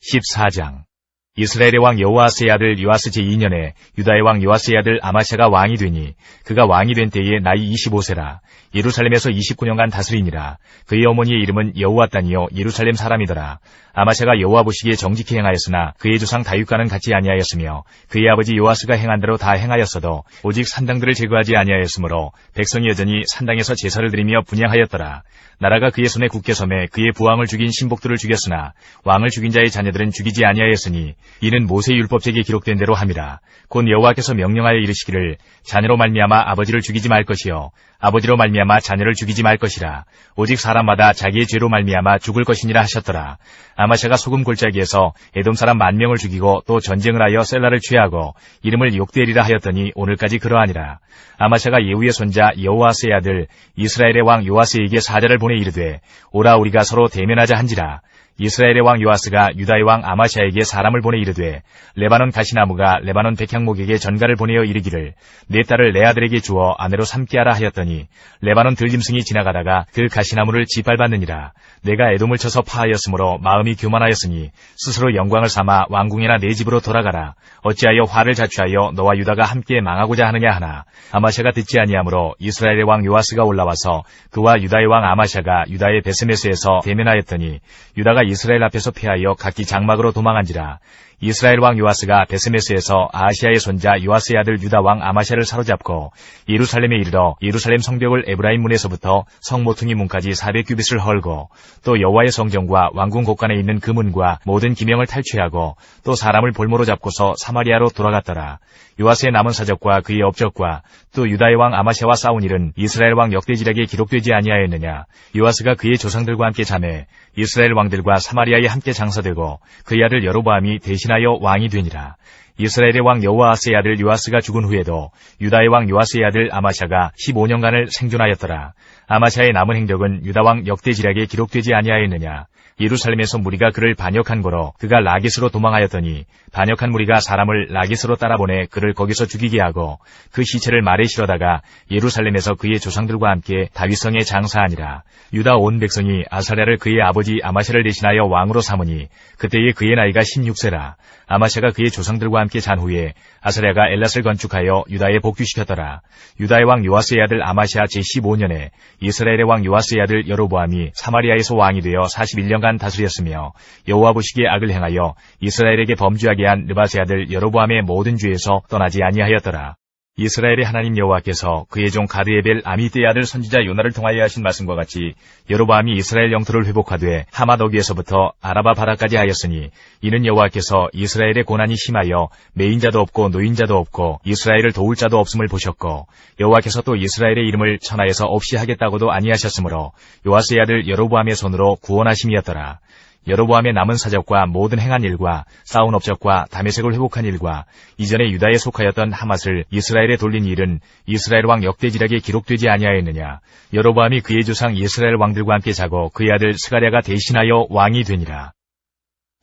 14장. 이스라엘의 왕 여호아스의 아들 요아스 제2년에 유다의 왕 요아스의 아들 아마샤가 왕이 되니 그가 왕이 된 때에 나이 25세라. 예루살렘에서 29년간 다스리니라. 그의 어머니의 이름은 여호아단이요 예루살렘 사람이더라. 아마샤가 여호와 보시기에 정직히 행하였으나 그의 조상 다윗과는 같지 아니하였으며 그의 아버지 요아스가 행한 대로 다 행하였어도 오직 산당들을 제거하지 아니하였으므로 백성이 여전히 산당에서 제사를 드리며 분향하였더라. 나라가 그의 손에 굳게 섬에 그의 부왕을 죽인 신복들을 죽였으나 왕을 죽인 자의 자녀들은 죽이지 아니하였으니 이는 모세 율법책에 기록된 대로 함이라. 곧 여호와께서 명령하여 이르시기를 자녀로 말미암아 아버지를 죽이지 말 것이요 아버지로 말미암아 자녀를 죽이지 말 것이라. 오직 사람마다 자기의 죄로 말미암아 죽을 것이니라 하셨더라. 아마샤가 소금 골짜기에서 에돔 사람 10,000명을 죽이고 또 전쟁을 하여 셀라를 취하고 이름을 욕되리라 하였더니 오늘까지 그러하니라. 아마샤가 예후의 손자 여호아스의 아들 이스라엘의 왕 요아스에게 사자를 보내 이르되 오라 우리가 서로 대면하자 한지라. 이스라엘의 왕 요아스가 유다의 왕 아마샤에게 사람을 보내 이르되 레바논 가시나무가 레바논 백향목에게 전가를 보내어 이르기를 내 딸을 내 아들에게 주어 아내로 삼게 하라 하였더니 레바논 들짐승이 지나가다가 그 가시나무를 짓밟았느니라. 내가 에돔을 쳐서 파하였으므로 마음이 교만하였으니 스스로 영광을 삼아 왕궁이나 내 집으로 돌아가라. 어찌하여 화를 자초하여 너와 유다가 함께 망하고자 하느냐 하나. 아마샤가 듣지 아니하므로 이스라엘의 왕 요아스가 올라와서 그와 유다의 왕 아마샤가 유다의 베스메스에서 대면하였더니 유다가 이스라엘 앞에서 패하여 각기 장막으로 도망한지라. 이스라엘 왕 요아스가 베스메스에서 아하시아의 손자 요아스의 아들 유다 왕 아마샤를 사로잡고 예루살렘에 이르러 예루살렘 성벽을 에브라임 문에서부터 성 모퉁이 문까지 400규빗을 헐고 또 여호와의 성전과 왕궁 곳간에 있는 그 문과 모든 기명을 탈취하고 또 사람을 볼모로 잡고서 사마리아로 돌아갔더라. 요아스의 남은 사적과 그의 업적과 또 유다의 왕 아마샤와 싸운 일은 이스라엘 왕 역대지략에 기록되지 아니하였느냐. 요아스가 그의 조상들과 함께 자매 이스라엘 왕들과 사마리아에 함께 장사되고 그의 아들 여로보암이 대신하여 왕이 되니라. 이스라엘의 왕 여호아스의 아들 요아스가 죽은 후에도 유다의 왕 요아스의 아들 아마샤가 15년간을 생존하였더라. 아마샤의 남은 행적은 유다 왕 역대지략에 기록되지 아니하였느냐. 예루살렘에서 무리가 그를 반역한 거로 그가 라깃으로 도망하였더니 반역한 무리가 사람을 라깃으로 따라보내 그를 거기서 죽이게 하고 그 시체를 말에 실어다가 예루살렘에서 그의 조상들과 함께 다윗성에 장사하니라. 유다 온 백성이 아사랴를 그의 아버지 아마샤를 대신하여 왕으로 삼으니 그때에 그의 나이가 16세라. 아마샤가 그의 조상들과 함께 잔 후에 아사랴가 엘랏을 건축하여 유다에 복귀시켰더라. 유다의 왕 요아스의 아들 아마샤 제15년에 이스라엘의 왕 요아스의 아들 여로보암이 사마리아에서 왕이 되어 41년간 다스렸으며 여호와 보시기에 악을 행하여 이스라엘에게 범죄하게 한 느밧의 아들 여로보암의 모든 죄에서 떠나지 아니하였더라. 이스라엘의 하나님 여호와께서 그의 종 가드에벨 아미떼의 아들 선지자 요나를 통하여 하신 말씀과 같이 여로보암이 이스라엘 영토를 회복하되 하맛 어귀에서부터 아라바 바다까지 하였으니 이는 여호와께서 이스라엘의 고난이 심하여 매인자도 없고 노인자도 없고 이스라엘을 도울 자도 없음을 보셨고 여호와께서 또 이스라엘의 이름을 천하에서 없이 하겠다고도 아니하셨으므로 요아스의 아들 여로보암의 손으로 구원하심이었더라. 여로보암의 남은 사적과 모든 행한 일과 쌓은 업적과 다메섹을 회복한 일과 이전에 유다에 속하였던 하맛을 이스라엘에 돌린 일은 이스라엘 왕 역대지략에 기록되지 아니하였느냐. 여로보암이 그의 조상 이스라엘 왕들과 함께 자고 그의 아들 스가랴가 대신하여 왕이 되니라.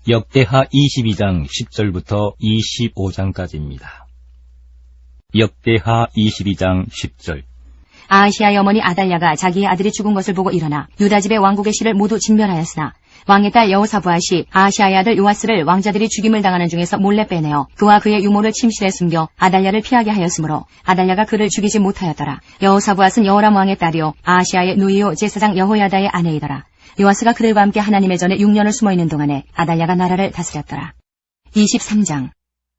역대하 22장 10절부터 25장까지입니다. 역대하 22장 10절. 아하시아의 어머니 아달랴가 자기의 아들이 죽은 것을 보고 일어나 유다 집의 왕국의 실을 모두 진멸하였으나 왕의 딸 여호사부앗이 아하시아의 아들 요아스를 왕자들이 죽임을 당하는 중에서 몰래 빼내어 그와 그의 유모를 침실에 숨겨 아달랴를 피하게 하였으므로 아달랴가 그를 죽이지 못하였더라. 여호사부앗은 여호람 왕의 딸이요 아하시아의 누이요 제사장 여호야다의 아내이더라. 요아스가 그들과 함께 하나님의 전에 6년을 숨어있는 동안에 아달랴가 나라를 다스렸더라. 23장.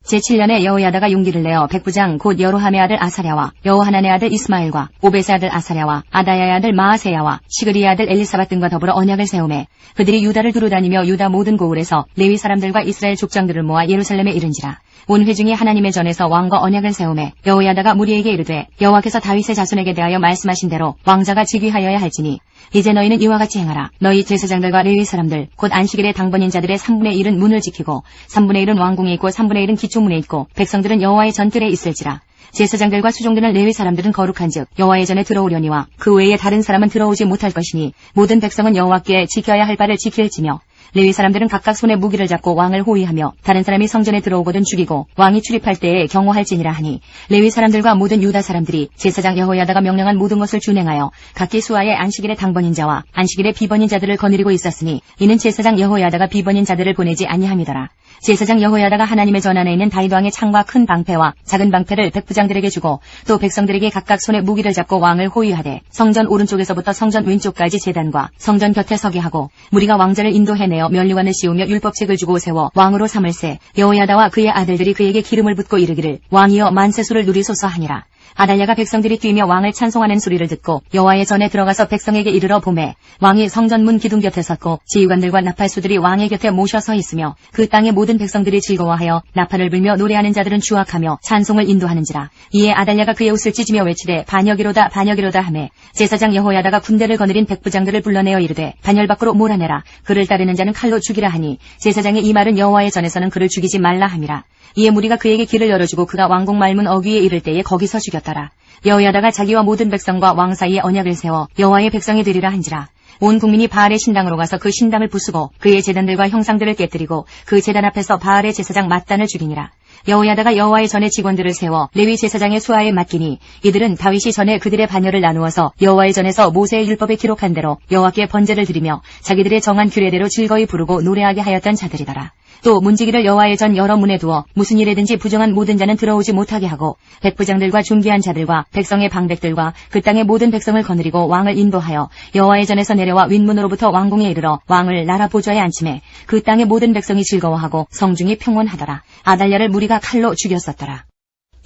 제7년에 여호야다가 용기를 내어 백부장 곧 여로함의 아들 아사랴와 여호하난의 아들 이스마엘과 오벳의 아들 아사랴와 아다야의 아들 마아세야와 시그리의 아들 엘리사밧 등과 더불어 언약을 세우매 그들이 유다를 두루다니며 유다 모든 고을에서 레위 사람들과 이스라엘 족장들을 모아 예루살렘에 이른지라. 온 회중이 하나님의 전에서 왕과 언약을 세우매 여호야다가 무리에게 이르되 여호와께서 다윗의 자손에게 대하여 말씀하신 대로 왕자가 즉위하여야 할지니 이제 너희는 이와 같이 행하라. 너희 제사장들과 레위 사람들 곧 안식일의 당번인 자들의 3분의 1은 문을 지키고 3분의 1은 왕궁에 있고 3분의 1은 기초문에 있고 백성들은 여호와의 전뜰에 있을지라. 제사장들과 수종되는 레위 사람들은 거룩한즉 여호와의 전에 들어오려니와 그 외에 다른 사람은 들어오지 못할 것이니 모든 백성은 여호와께 지켜야 할 바를 지킬지며 레위 사람들은 각각 손에 무기를 잡고 왕을 호위하며 다른 사람이 성전에 들어오거든 죽이고 왕이 출입할 때에 경호할지니라 하니 레위 사람들과 모든 유다 사람들이 제사장 여호야다가 명령한 모든 것을 준행하여 각기 수하의 안식일의 당번인 자와 안식일의 비번인 자들을 거느리고 있었으니 이는 제사장 여호야다가 비번인 자들을 보내지 아니함이더라. 제사장 여호야다가 하나님의 전 안에 있는 다윗 왕의 창과 큰 방패와 작은 방패를 백부장들에게 주고 또 백성들에게 각각 손에 무기를 잡고 왕을 호위하되 성전 오른쪽에서부터 성전 왼쪽까지 제단과 성전 곁에 서게 하고 무리가 왕자를 인도해내어 면류관을 씌우며 율법책을 주고 세워 왕으로 삼을세 여호야다와 그의 아들들이 그에게 기름을 붓고 이르기를 왕이여 만세수를 누리소서 하니라. 아달랴가 백성들이 뛰며 왕을 찬송하는 소리를 듣고 여호와의 전에 들어가서 백성에게 이르러 보매 왕이 성전문 기둥 곁에 섰고 지휘관들과 나팔수들이 왕의 곁에 모셔 서 있으며 그 땅의 모든 백성들이 즐거워하여 나팔을 불며 노래하는 자들은 주악하며 찬송을 인도하는지라. 이에 아달랴가 그의 옷을 찢으며 외치되 반역이로다 반역이로다 하매 제사장 여호야다가 군대를 거느린 백부장들을 불러내어 이르되 반열 밖으로 몰아내라. 그를 따르는 자는 칼로 죽이라 하니 제사장의 이 말은 여호와의 전에서는 그를 죽이지 말라 함이라. 이에 무리가 그에게 길을 열어주고 그가 왕궁 말문 어귀에 이를 때에 거기서 죽였더라. 여호야다가 자기와 모든 백성과 왕 사이에 언약을 세워 여호와의 백성이 되리라 한지라. 온 국민이 바알의 신당으로 가서 그 신당을 부수고 그의 제단들과 형상들을 깨뜨리고 그 제단 앞에서 바알의 제사장 맏단을 죽이니라. 여호야다가 여호와의 전에 직원들을 세워 레위 제사장의 수하에 맡기니 이들은 다윗이 전에 그들의 반열을 나누어서 여호와의 전에서 모세의 율법에 기록한 대로 여호와께 번제를 드리며 자기들의 정한 규례대로 즐거이 부르고 노래하게 하였던 자들이더라. 또 문지기를 여호와의 전 여러 문에 두어 무슨 일에든지 부정한 모든 자는 들어오지 못하게 하고 백부장들과 존귀한 자들과 백성의 방백들과 그 땅의 모든 백성을 거느리고 왕을 인도하여 여호와의 전에서 내려와 윗문으로부터 왕궁에 이르러 왕을 나라 보좌에 앉히매 그 땅의 모든 백성이 즐거워하고 성중이 평온하더라. 아달랴를 무리가 칼로 죽였었더라.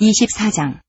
24장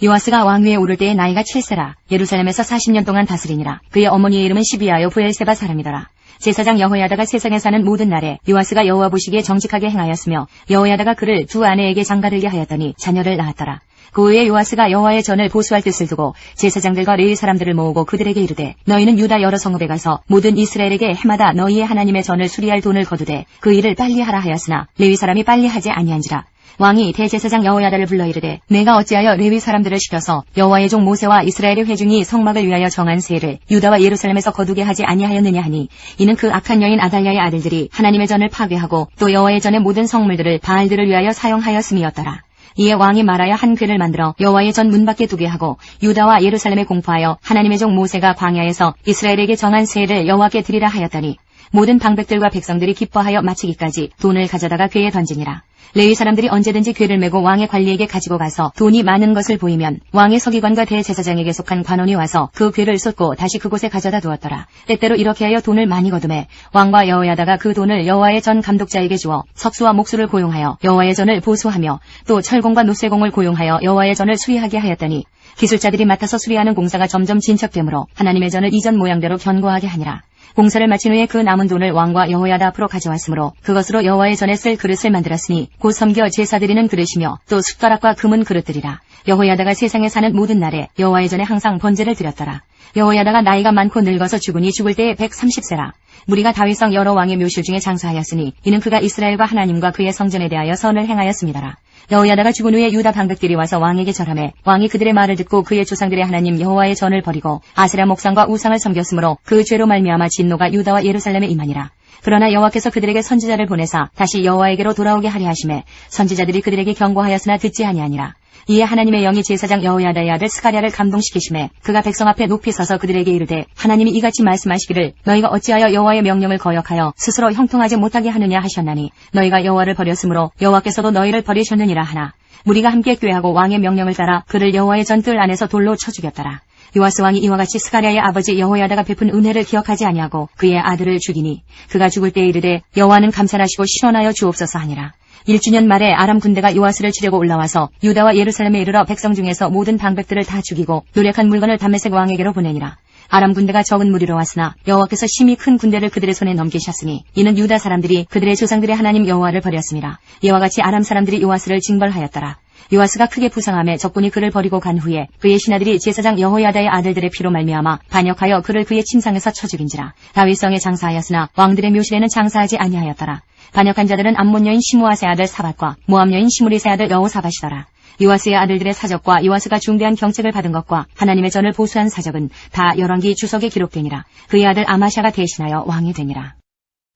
요아스가 왕위에 오를 때의 나이가 7세라. 예루살렘에서 40년 동안 다스리니라. 그의 어머니의 이름은 시비아요 부엘세바 사람이더라. 제사장 여호야다가 세상에 사는 모든 날에 요아스가 여호와 보시기에 정직하게 행하였으며 여호야다가 그를 두 아내에게 장가들게 하였더니 자녀를 낳았더라. 그 후에 요아스가 여호와의 전을 보수할 뜻을 두고 제사장들과 레위 사람들을 모으고 그들에게 이르되 너희는 유다 여러 성읍에 가서 모든 이스라엘에게 해마다 너희의 하나님의 전을 수리할 돈을 거두되 그 일을 빨리 하라 하였으나 레위 사람이 빨리 하지 아니한지라. 왕이 대제사장 여호야다를 불러 이르되 내가 어찌하여 레위 사람들을 시켜서 여호와의 종 모세와 이스라엘의 회중이 성막을 위하여 정한 세를 유다와 예루살렘에서 거두게 하지 아니하였느냐 하니 이는 그 악한 여인 아달랴의 아들들이 하나님의 전을 파괴하고 또 여호와의 전의 모든 성물들을 바알들을 위하여 사용하였음이었더라. 이에 왕이 말하여 한 궤를 만들어 여호와의 전 문 밖에 두게 하고 유다와 예루살렘에 공포하여 하나님의 종 모세가 광야에서 이스라엘에게 정한 세를 여호와께 드리라 하였더니 모든 방백들과 백성들이 기뻐하여 마치기까지 돈을 가져다가 궤에 던지니라. 레위 사람들이 언제든지 궤를 메고 왕의 관리에게 가지고 가서 돈이 많은 것을 보이면 왕의 서기관과 대제사장에게 속한 관원이 와서 그 궤를 쏟고 다시 그곳에 가져다 두었더라. 때때로 이렇게 하여 돈을 많이 거두매 왕과 여호야다가 그 돈을 여호와의 전 감독자에게 주어 석수와 목수를 고용하여 여호와의 전을 보수하며 또 철공과 노쇠공을 고용하여 여호와의 전을 수리하게 하였더니 기술자들이 맡아서 수리하는 공사가 점점 진척되므로 하나님의 전을 이전 모양대로 견고하게 하니라. 공사를 마친 후에 그 남은 돈을 왕과 여호야다 앞으로 가져왔으므로 그것으로 여호와의 전에 쓸 그릇을 만들었으니 곧 섬겨 제사 드리는 그릇이며 또 숟가락과 금은 그릇들이라. 여호야다가 세상에 사는 모든 날에 여호와의 전에 항상 번제를 드렸더라. 여호야다가 나이가 많고 늙어서 죽으니 죽을 때에 130세라. 무리가 다윗성 여러 왕의 묘실 중에 장사하였으니 이는 그가 이스라엘과 하나님과 그의 성전에 대하여 선을 행하였습니다라. 여호야다가 죽은 후에 유다 방백들이 와서 왕에게 절하매 왕이 그들의 말을 듣고 그의 조상들의 하나님 여호와의 전을 버리고 아세라 목상과 우상을 섬겼으므로 그 죄로 말미암아 진노가 유다와 예루살렘에 임하니라. 그러나 여호와께서 그들에게 선지자를 보내사 다시 여호와에게로 돌아오게 하려 하심에 선지자들이 그들에게 경고하였으나 듣지 아니하니라. 이에 하나님의 영이 제사장 여호야다의 아들 스가랴를 감동시키심에 그가 백성 앞에 높이 서서 그들에게 이르되 하나님이 이같이 말씀하시기를 너희가 어찌하여 여호와의 명령을 거역하여 스스로 형통하지 못하게 하느냐 하셨나니 너희가 여호와를 버렸으므로 여호와께서도 너희를 버리셨느니라 하나 무리가 함께 꾀하고 왕의 명령을 따라 그를 여호와의 전뜰 안에서 돌로 쳐 죽였더라. 요아스 왕이 이와 같이 스가랴의 아버지 여호야다가 베푼 은혜를 기억하지 아니하고 그의 아들을 죽이니 그가 죽을 때에 이르되 여호와는 감찰하시고 실언하여 주옵소서 하니라. 1주년 말에 아람 군대가 요아스를 치려고 올라와서 유다와 예루살렘에 이르러 백성 중에서 모든 방백들을 다 죽이고 노력한 물건을 다메섹 왕에게로 보내니라. 아람 군대가 적은 무리로 왔으나 여호와께서 심히 큰 군대를 그들의 손에 넘기셨으니 이는 유다 사람들이 그들의 조상들의 하나님 여호와를 버렸습니다. 이와 같이 아람 사람들이 요아스를 징벌하였더라. 요아스가 크게 부상하며 적군이 그를 버리고 간 후에 그의 신하들이 제사장 여호야다의 아들들의 피로 말미암아 반역하여 그를 그의 침상에서 쳐 죽인지라. 다윗성에 장사하였으나 왕들의 묘실에는 장사하지 아니하였더라. 반역한 자들은 암몬 여인 시므아세 아들 사밧과 모압 여인 시므리세 아들 여호사밧이더라. 요아스의 아들들의 사적과 요아스가 중대한 경책을 받은 것과 하나님의 전을 보수한 사적은 다 열왕기 주석에 기록되니라. 그의 아들 아마샤가 대신하여 왕이 되니라.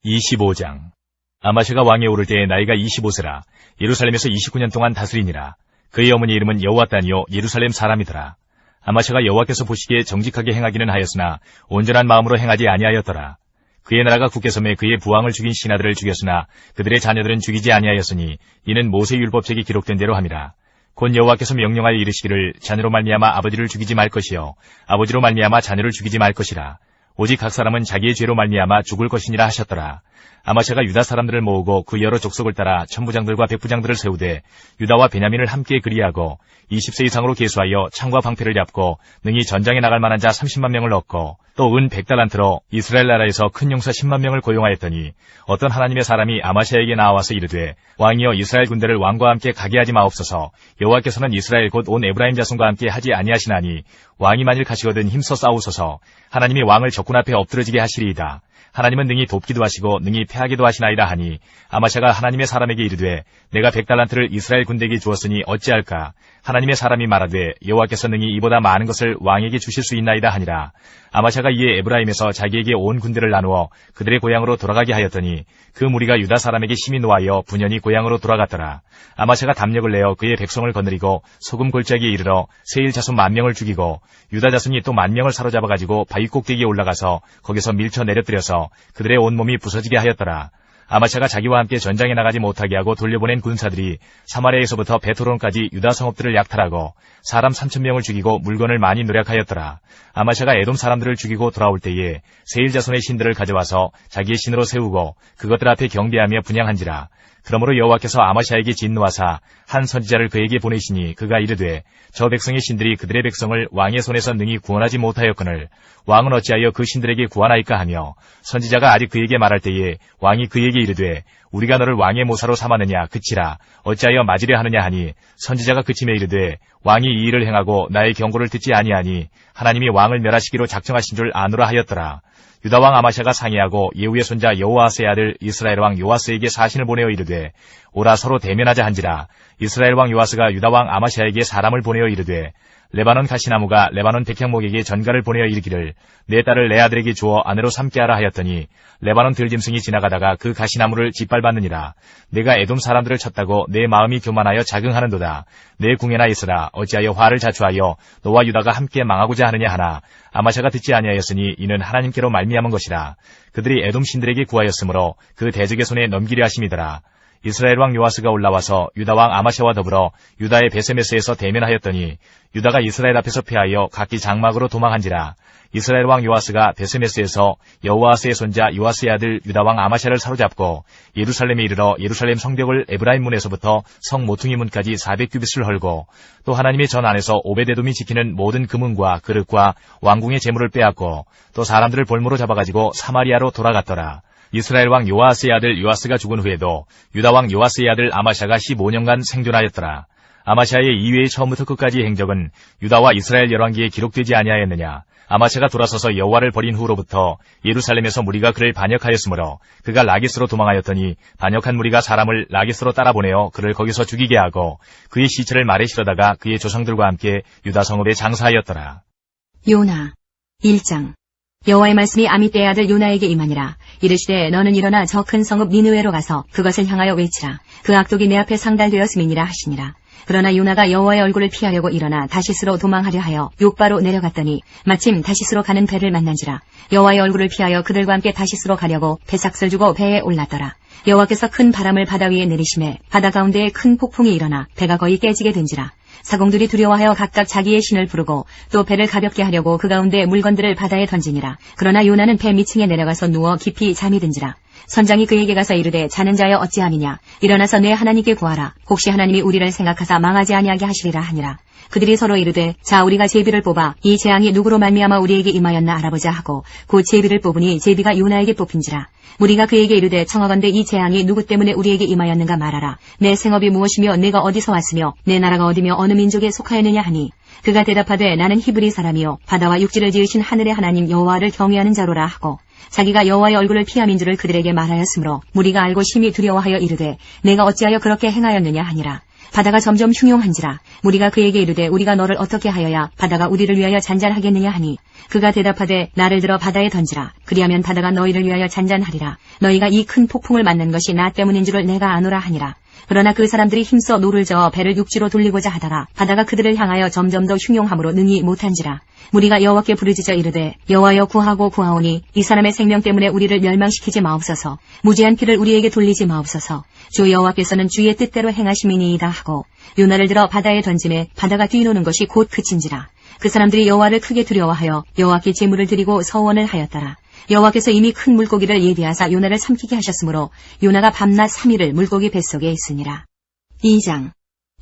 25장 아마샤가 왕에 오를 때의 나이가 25세라. 예루살렘에서 29년 동안 다스리니라. 그의 어머니 이름은 여호와따니요 예루살렘 사람이더라. 아마샤가 여호와께서 보시기에 정직하게 행하기는 하였으나 온전한 마음으로 행하지 아니하였더라. 그의 나라가 굳게 섬에 그의 부왕을 죽인 신하들을 죽였으나 그들의 자녀들은 죽이지 아니하였으니 이는 모세 율법책이 기록된 대로 함이라. 곧 여호와께서 명령하여 이르시기를 자녀로 말미암아 아버지를 죽이지 말 것이요 아버지로 말미암아 자녀를 죽이지 말 것이라. 오직 각 사람은 자기의 죄로 말미암아 죽을 것이니라 하셨더라. 아마샤가 유다 사람들을 모으고 그 여러 족속을 따라 천부장들과 백부장들을 세우되 유다와 베냐민을 함께 그리하고 20세 이상으로 계수하여 창과 방패를 잡고 능히 전장에 나갈 만한 자 30만 명을 얻고 또 은 100달란트로 이스라엘 나라에서 큰 용사 10만 명을 고용하였더니 어떤 하나님의 사람이 아마샤에게 나와서 이르되 왕이여 이스라엘 군대를 왕과 함께 가게 하지 마옵소서. 여호와께서는 이스라엘 곧 온 에브라임 자손과 함께 하지 아니하시나니 왕이 만일 가시거든 힘써 싸우소서. 하나님이 왕을 적군 앞에 엎드러지게 하시리이다. 하나님은 능히 돕기도 하시고 능히 패하기도 하시나이다 하니 아마샤가 하나님의 사람에게 이르되 내가 100달란트를 이스라엘 군대에게 주었으니 어찌할까. 하나님의 사람이 말하되 여호와께서 능히 이보다 많은 것을 왕에게 주실 수 있나이다 하니라. 아마샤가 이에 에브라임에서 자기에게 온 군대를 나누어 그들의 고향으로 돌아가게 하였더니 그 무리가 유다 사람에게 심히 노하여 분연히 고향으로 돌아갔더라. 아마샤가 담력을 내어 그의 백성을 거느리고 소금 골짜기에 이르러 세일 자손 10,000명을 죽이고 유다 자손이 또 10,000명을 사로잡아가지고 바위 꼭대기에 올라가서 거기서 밀쳐 내려뜨려서 그들의 온몸이 부서지게 하였더라. 아마샤가 자기와 함께 전장에 나가지 못하게 하고 돌려보낸 군사들이 사마리아에서부터 베토론까지 유다 성읍들을 약탈하고 사람 3,000명을 죽이고 물건을 많이 노력하였더라. 아마샤가 에돔 사람들을 죽이고 돌아올 때에 세일 자손의 신들을 가져와서 자기의 신으로 세우고 그것들 앞에 경배하며 분향한지라. 그러므로 여호와께서 아마샤에게 진노하사 한 선지자를 그에게 보내시니 그가 이르되 저 백성의 신들이 그들의 백성을 왕의 손에서 능히 구원하지 못하였거늘 왕은 어찌하여 그 신들에게 구하나이까 하며 선지자가 아직 그에게 말할 때에 왕이 그에게 이르되 우리가 너를 왕의 모사로 삼았느냐 그치라 어찌하여 맞으려 하느냐 하니 선지자가 그치매 이르되 왕이 이 일을 행하고 나의 경고를 듣지 아니하니 하나님이 왕을 멸하시기로 작정하신 줄 아노라 하였더라. 유다 왕 아마샤가 상의하고 예후의 손자 여호아스의 아들 이스라엘 왕 요아스에게 사신을 보내어 이르되 오라 서로 대면하자 한지라. 이스라엘 왕 요아스가 유다 왕 아마샤에게 사람을 보내어 이르되 레바논 가시나무가 레바논 백향목에게 전가를 보내어 이르기를 내 딸을 내 아들에게 주어 아내로 삼게 하라 하였더니 레바논 들짐승이 지나가다가 그 가시나무를 짓밟았느니라. 내가 에돔 사람들을 쳤다고 내 마음이 교만하여 자긍하는도다. 내 궁에나 있으라. 어찌하여 화를 자초하여 너와 유다가 함께 망하고자 하느냐 하나 아마샤가 듣지 아니하였으니 이는 하나님께로 말미암은 것이라. 그들이 에돔 신들에게 구하였으므로 그 대적의 손에 넘기려 하심이더라. 이스라엘 왕 요아스가 올라와서 유다 왕 아마샤와 더불어 유다의 베세메스에서 대면하였더니 유다가 이스라엘 앞에서 패하여 각기 장막으로 도망한지라. 이스라엘 왕 요아스가 베세메스에서 여호아스의 손자 요아스의 아들 유다 왕 아마샤를 사로잡고 예루살렘에 이르러 예루살렘 성벽을 에브라임 문에서부터 성 모퉁이 문까지 400규빗을 헐고 또 하나님의 전 안에서 오베데돔이 지키는 모든 금은과 그릇과 왕궁의 재물을 빼앗고 또 사람들을 볼모로 잡아가지고 사마리아로 돌아갔더라. 이스라엘 왕 요아스의 아들 요아스가 죽은 후에도 유다 왕 요아스의 아들 아마샤가 15년간 생존하였더라. 아마샤의 이외의 처음부터 끝까지의 행적은 유다와 이스라엘 열왕기에 기록되지 아니하였느냐. 아마샤가 돌아서서 여호와를 버린 후로부터 예루살렘에서 무리가 그를 반역하였으므로 그가 라기스로 도망하였더니 반역한 무리가 사람을 라기스로 따라보내어 그를 거기서 죽이게 하고 그의 시체를 말에 실어다가 그의 조상들과 함께 유다 성읍에 장사하였더라. 요나 1장. 여호와의 말씀이 아미떼의 아들 요나에게 임하니라. 이르시되 너는 일어나 저 큰 성읍 니느웨로 가서 그것을 향하여 외치라. 그 악독이 내 앞에 상달되었음이니라 하시니라. 그러나 요나가 여호와의 얼굴을 피하려고 일어나 다시스로 도망하려 하여 욥바로 내려갔더니 마침 다시스로 가는 배를 만난지라. 여호와의 얼굴을 피하여 그들과 함께 다시스로 가려고 배삭슬 주고 배에 올랐더라. 여호와께서 큰 바람을 바다 위에 내리심에 바다 가운데에 큰 폭풍이 일어나 배가 거의 깨지게 된지라. 사공들이 두려워하여 각각 자기의 신을 부르고 또 배를 가볍게 하려고 그 가운데 물건들을 바다에 던지니라. 그러나 요나는 배 밑층에 내려가서 누워 깊이 잠이 든지라. 선장이 그에게 가서 이르되 자는 자여 어찌함이냐. 일어나서 내 하나님께 구하라. 혹시 하나님이 우리를 생각하사 망하지 아니하게 하시리라 하니라. 그들이 서로 이르되 자 우리가 제비를 뽑아 이 재앙이 누구로 말미암아 우리에게 임하였나 알아보자 하고 곧 제비를 뽑으니 제비가 요나에게 뽑힌지라. 무리가 그에게 이르되 청하건대 이 재앙이 누구 때문에 우리에게 임하였는가 말하라. 내 생업이 무엇이며 내가 어디서 왔으며 내 나라가 어디며 어느 민족에 속하였느냐 하니 그가 대답하되 나는 히브리 사람이요 바다와 육지를 지으신 하늘의 하나님 여호와를 경외하는 자로라 하고 자기가 여호와의 얼굴을 피함인 줄을 그들에게 말하였으므로 무리가 알고 심히 두려워하여 이르되 내가 어찌하여 그렇게 행하였느냐 하니라. 바다가 점점 흉용한지라. 무리가 그에게 이르되 우리가 너를 어떻게 하여야 바다가 우리를 위하여 잔잔하겠느냐 하니 그가 대답하되 나를 들어 바다에 던지라. 그리하면 바다가 너희를 위하여 잔잔하리라. 너희가 이 큰 폭풍을 맞는 것이 나 때문인 줄을 내가 아노라 하니라. 그러나 그 사람들이 힘써 노를 저어 배를 육지로 돌리고자 하다가 바다가 그들을 향하여 점점 더 흉용함으로 능히 못한지라. 무리가 여호와께 부르짖어 이르되 여호와여 구하고 구하오니 이 사람의 생명 때문에 우리를 멸망시키지 마옵소서. 무지한 피를 우리에게 돌리지 마옵소서. 주 여호와께서는 주의 뜻대로 행하심이니이다 하고 요나를 들어 바다에 던짐에 바다가 뛰노는 것이 곧 그친지라. 그 사람들이 여호와를 크게 두려워하여 여호와께 제물을 드리고 서원을 하였더라. 여호와께서 이미 큰 물고기를 예비하사 요나를 삼키게 하셨으므로 요나가 밤낮 3일을 물고기 뱃속에 있으니라. 2장.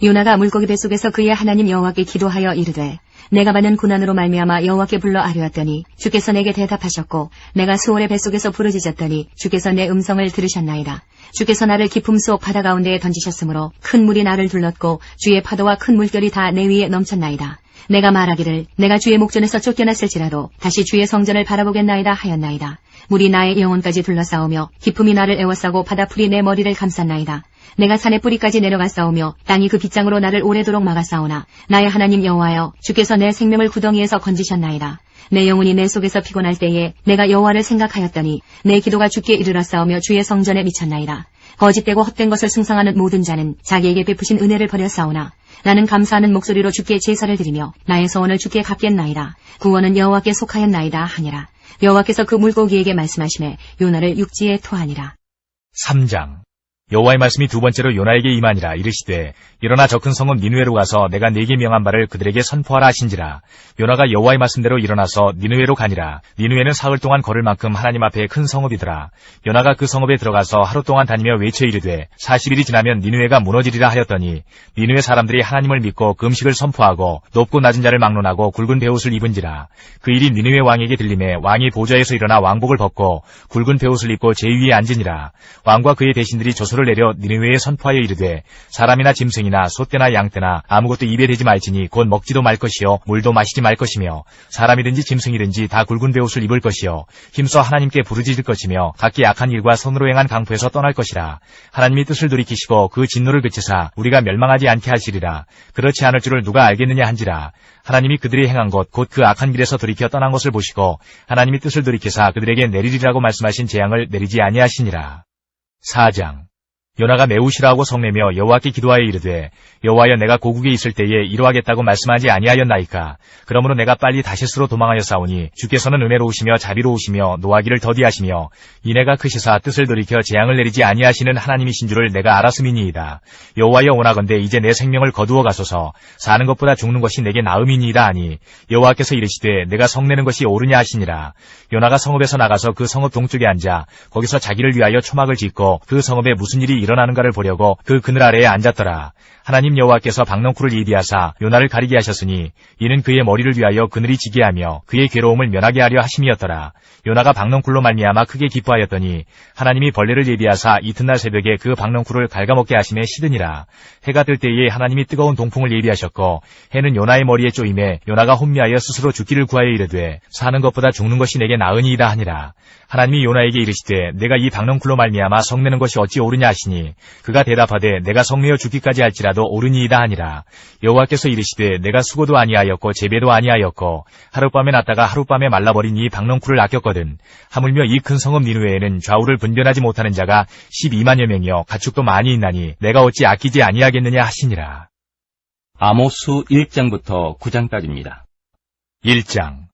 요나가 물고기 뱃속에서 그의 하나님 여호와께 기도하여 이르되 내가 받는 고난으로 말미암아 여호와께 불러 아뢰었더니 주께서 내게 대답하셨고 내가 수월의 뱃속에서 부르짖었더니 주께서 내 음성을 들으셨나이다. 주께서 나를 깊음 속 바다 가운데에 던지셨으므로 큰 물이 나를 둘렀고 주의 파도와 큰 물결이 다 내 위에 넘쳤나이다. 내가 말하기를 내가 주의 목전에서 쫓겨났을지라도 다시 주의 성전을 바라보겠나이다 하였나이다. 물이 나의 영혼까지 둘러싸우며 깊음이 나를 에워싸고 바다풀이 내 머리를 감쌌나이다. 내가 산의 뿌리까지 내려갔사오며 땅이 그 빗장으로 나를 오래도록 막았사오나 나의 하나님 여호와여 주께서 내 생명을 구덩이에서 건지셨나이다. 내 영혼이 내 속에서 피곤할 때에 내가 여호와를 생각하였더니 내 기도가 주께 이르렀사오며 주의 성전에 미쳤나이다. 거짓되고 헛된 것을 숭상하는 모든 자는 자기에게 베푸신 은혜를 버렸사오나 나는 감사하는 목소리로 주께 제사를 드리며 나의 소원을 주께 갚겠나이다. 구원은 여호와께 속하였나이다 하니라. 여호와께서 그 물고기에게 말씀하시매 요나를 육지에 토하니라. 3장. 여호와의 말씀이 두 번째로 요나에게 임하니라. 이르시되 일어나 저 큰 성읍 니느웨로 가서 내가 네게 명한 바를 그들에게 선포하라 하신지라. 요나가 여호와의 말씀대로 일어나서 니느웨로 가니라. 니느웨는 사흘 동안 걸을 만큼 하나님 앞에 큰 성읍이더라. 요나가 그 성읍에 들어가서 하루 동안 다니며 외쳐 이르되 40일이 지나면 니느웨가 무너지리라 하였더니 니느웨 사람들이 하나님을 믿고 금식을 선포하고 높고 낮은 자를 막론하고 굵은 베옷을 입은지라. 그 일이 니느웨 왕에게 들림에 왕이 보좌에서 일어나 왕복을 벗고 굵은 베옷을 입고 제위에 앉으니라. 왕과 그의 대신들이 조서를 내려 니느웨에 선포하여 이르되 사람이나 짐승이나 소떼나 양떼나 아무것도 입에 대지 말지니 곧 먹지도 말 것이요 물도 마시지 말 것이며 사람이든지 짐승이든지 다 굵은 베옷을 입을 것이요 힘써 하나님께 부르짖을 것이며 각기 악한 일과 손으로 행한 강포에서 떠날 것이라. 하나님이 뜻을 돌이키시고 그 진노를 그치사 우리가 멸망하지 않게 하시리라. 그렇지 않을 줄을 누가 알겠느냐 한지라. 하나님이 그들이 행한 것 곧 그 악한 길에서 돌이켜 떠난 것을 보시고 하나님이 뜻을 돌이키사 그들에게 내리리라고 말씀하신 재앙을 내리지 아니하시니라. 4장. 요나가 매우 싫어하고 성내며 여호와께 기도하여 이르되 여호와여 내가 고국에 있을 때에 이러하겠다고 말씀하지 아니하였나이까. 그러므로 내가 빨리 다시스로 도망하여 싸우니 주께서는 은혜로우시며 자비로우시며 노하기를 더디하시며 이내가 크시사 뜻을 돌이켜 재앙을 내리지 아니하시는 하나님이신 줄을 내가 알았음이니이다. 여호와여 원하건대 이제 내 생명을 거두어 가소서. 사는 것보다 죽는 것이 내게 나음이니이다 하니 여호와께서 이르시되 내가 성내는 것이 옳으냐 하시니라. 요나가 성읍에서 나가서 그 성읍 동쪽에 앉아 거기서 자기를 위하여 초막을 짓고 그 성읍에 무슨 일이 일어나는가를 보려고 그 그늘 아래에 앉았더라. 하나님 여호와께서 박넝쿨을 예비하사 요나를 가리게 하셨으니 이는 그의 머리를 위하여 그늘이 지게 하며 그의 괴로움을 면하게 하려 하심이었더라. 요나가 박넝쿨로 말미암아 크게 기뻐하였더니 하나님이 벌레를 예비하사 이튿날 새벽에 그 박넝쿨을 갉아먹게 하심에 시드니라. 해가 뜰 때에 하나님이 뜨거운 동풍을 예비하셨고 해는 요나의 머리에 쪼임에 요나가 혼미하여 스스로 죽기를 구하여 이르되 사는 것보다 죽는 것이 내게 나으니이다 하니라. 하나님이 요나에게 이르시되 내가 이 박넝쿨로 말미암아 성내는 것이 어찌 옳으냐 하시니 그가 대답하되 내가 성내어 죽기까지 할지라도 옳으니이다 하니라. 여호와께서 이르시되 내가 수고도 아니하였고 재배도 아니하였고 하룻밤에 났다가 하룻밤에 말라버린 이 박넝쿨을 아꼈거든. 하물며 이 큰 성읍 니느웨에는 좌우를 분별하지 못하는 자가 12만여 명이여 가축도 많이 있나니 내가 어찌 아끼지 아니하겠느냐 하시니라. 아모스 1장부터 9장까지입니다. 1장.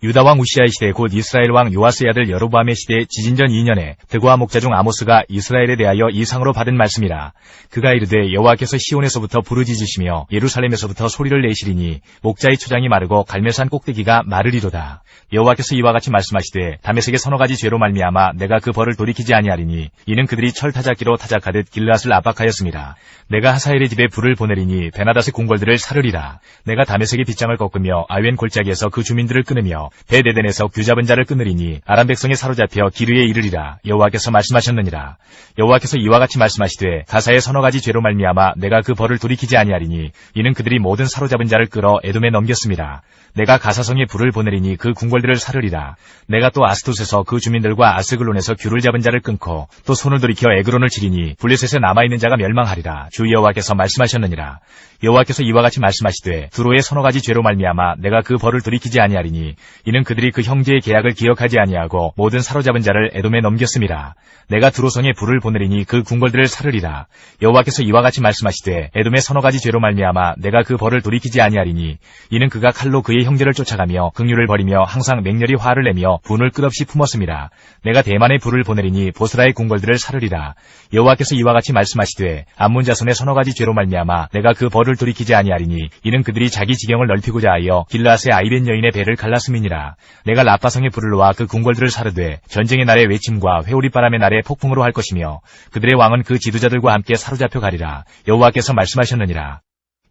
유다왕 우시아의 시대 곧 이스라엘 왕 요아스의 아들 여로보암의 시대 지진전 2년에 드고아 목자 중 아모스가 이스라엘에 대하여 이상으로 받은 말씀이라. 그가 이르되 여호와께서 시온에서부터 부르짖으시며 예루살렘에서부터 소리를 내시리니 목자의 초장이 마르고 갈멜산 꼭대기가 마르리로다. 여호와께서 이와 같이 말씀하시되 다메섹의 서너 가지 죄로 말미암아 내가 그 벌을 돌이키지 아니하리니 이는 그들이 철 타작기로 타작하듯 길앗을 압박하였습니다. 내가 하사엘의 집에 불을 보내리니 베나닷의 궁궐들을 사르리라. 내가 다메섹의 빗장을 꺾으며 아웬 골짜기에서 그 주민들을 끊으며 베데덴에서 귀잡은 자를 끊으리니 아람 백성이 사로잡혀 기르에 이르리라. 여호와께서 말씀하셨느니라. 여호와께서 이와 같이 말씀하시되 가사의 서너 가지 죄로 말미암아 내가 그 벌을 돌이키지 아니하리니 이는 그들이 모든 사로잡은 자를 끌어 에돔에 넘겼습니다. 내가 가사성에 불을 보내리니 그 궁궐들을 사르리라. 내가 또 아스돗에서 그 주민들과 아스글론에서 귤을 잡은 자를 끊고 또 손을 돌이켜 에그론을 치리니 블레셋에 남아있는 자가 멸망하리라. 주 여호와께서 말씀하셨느니라. 여호와께서 이와 같이 말씀하시되 두로의 서너 가지 죄로 말미암아 내가 그 벌을 돌이키지 아니하리니 이는 그들이 그 형제의 계약을 기억하지 아니하고 모든 사로잡은 자를 에돔에 넘겼습니다. 내가 두로성에 불을 보내리니 그 궁궐들을 사르리라. 여호와께서 이와 같이 말씀하시되 에돔의 서너 가지 죄로 말미암아 내가 그 벌을 돌이키지 아니하리니 이는 그가 칼로 그의 형제를 쫓아가며 긍휼을 버리며 항상 맹렬히 화를 내며 분을 끝없이 품었습니다. 내가 대만에 불을 보내리니 보스라의 궁궐들을 사르리라. 여호와께서 이와 같이 말씀하시되 암몬 자손의 서너 가지 죄로 말미암아 내가 그 벌을 벌을 돌이키지 아니하리니 이는 그들이 자기 지경을 넓히고자 하여 길라앗의 아이벤 여인의 배를 갈랐음이니라. 내가 라빠성의 불을 놓아 그 궁궐들을 사르되 전쟁의 날에 외침과 회오리바람의 날에 폭풍으로 할 것이며 그들의 왕은 그 지도자들과 함께 사로잡혀 가리라. 여호와께서 말씀하셨느니라.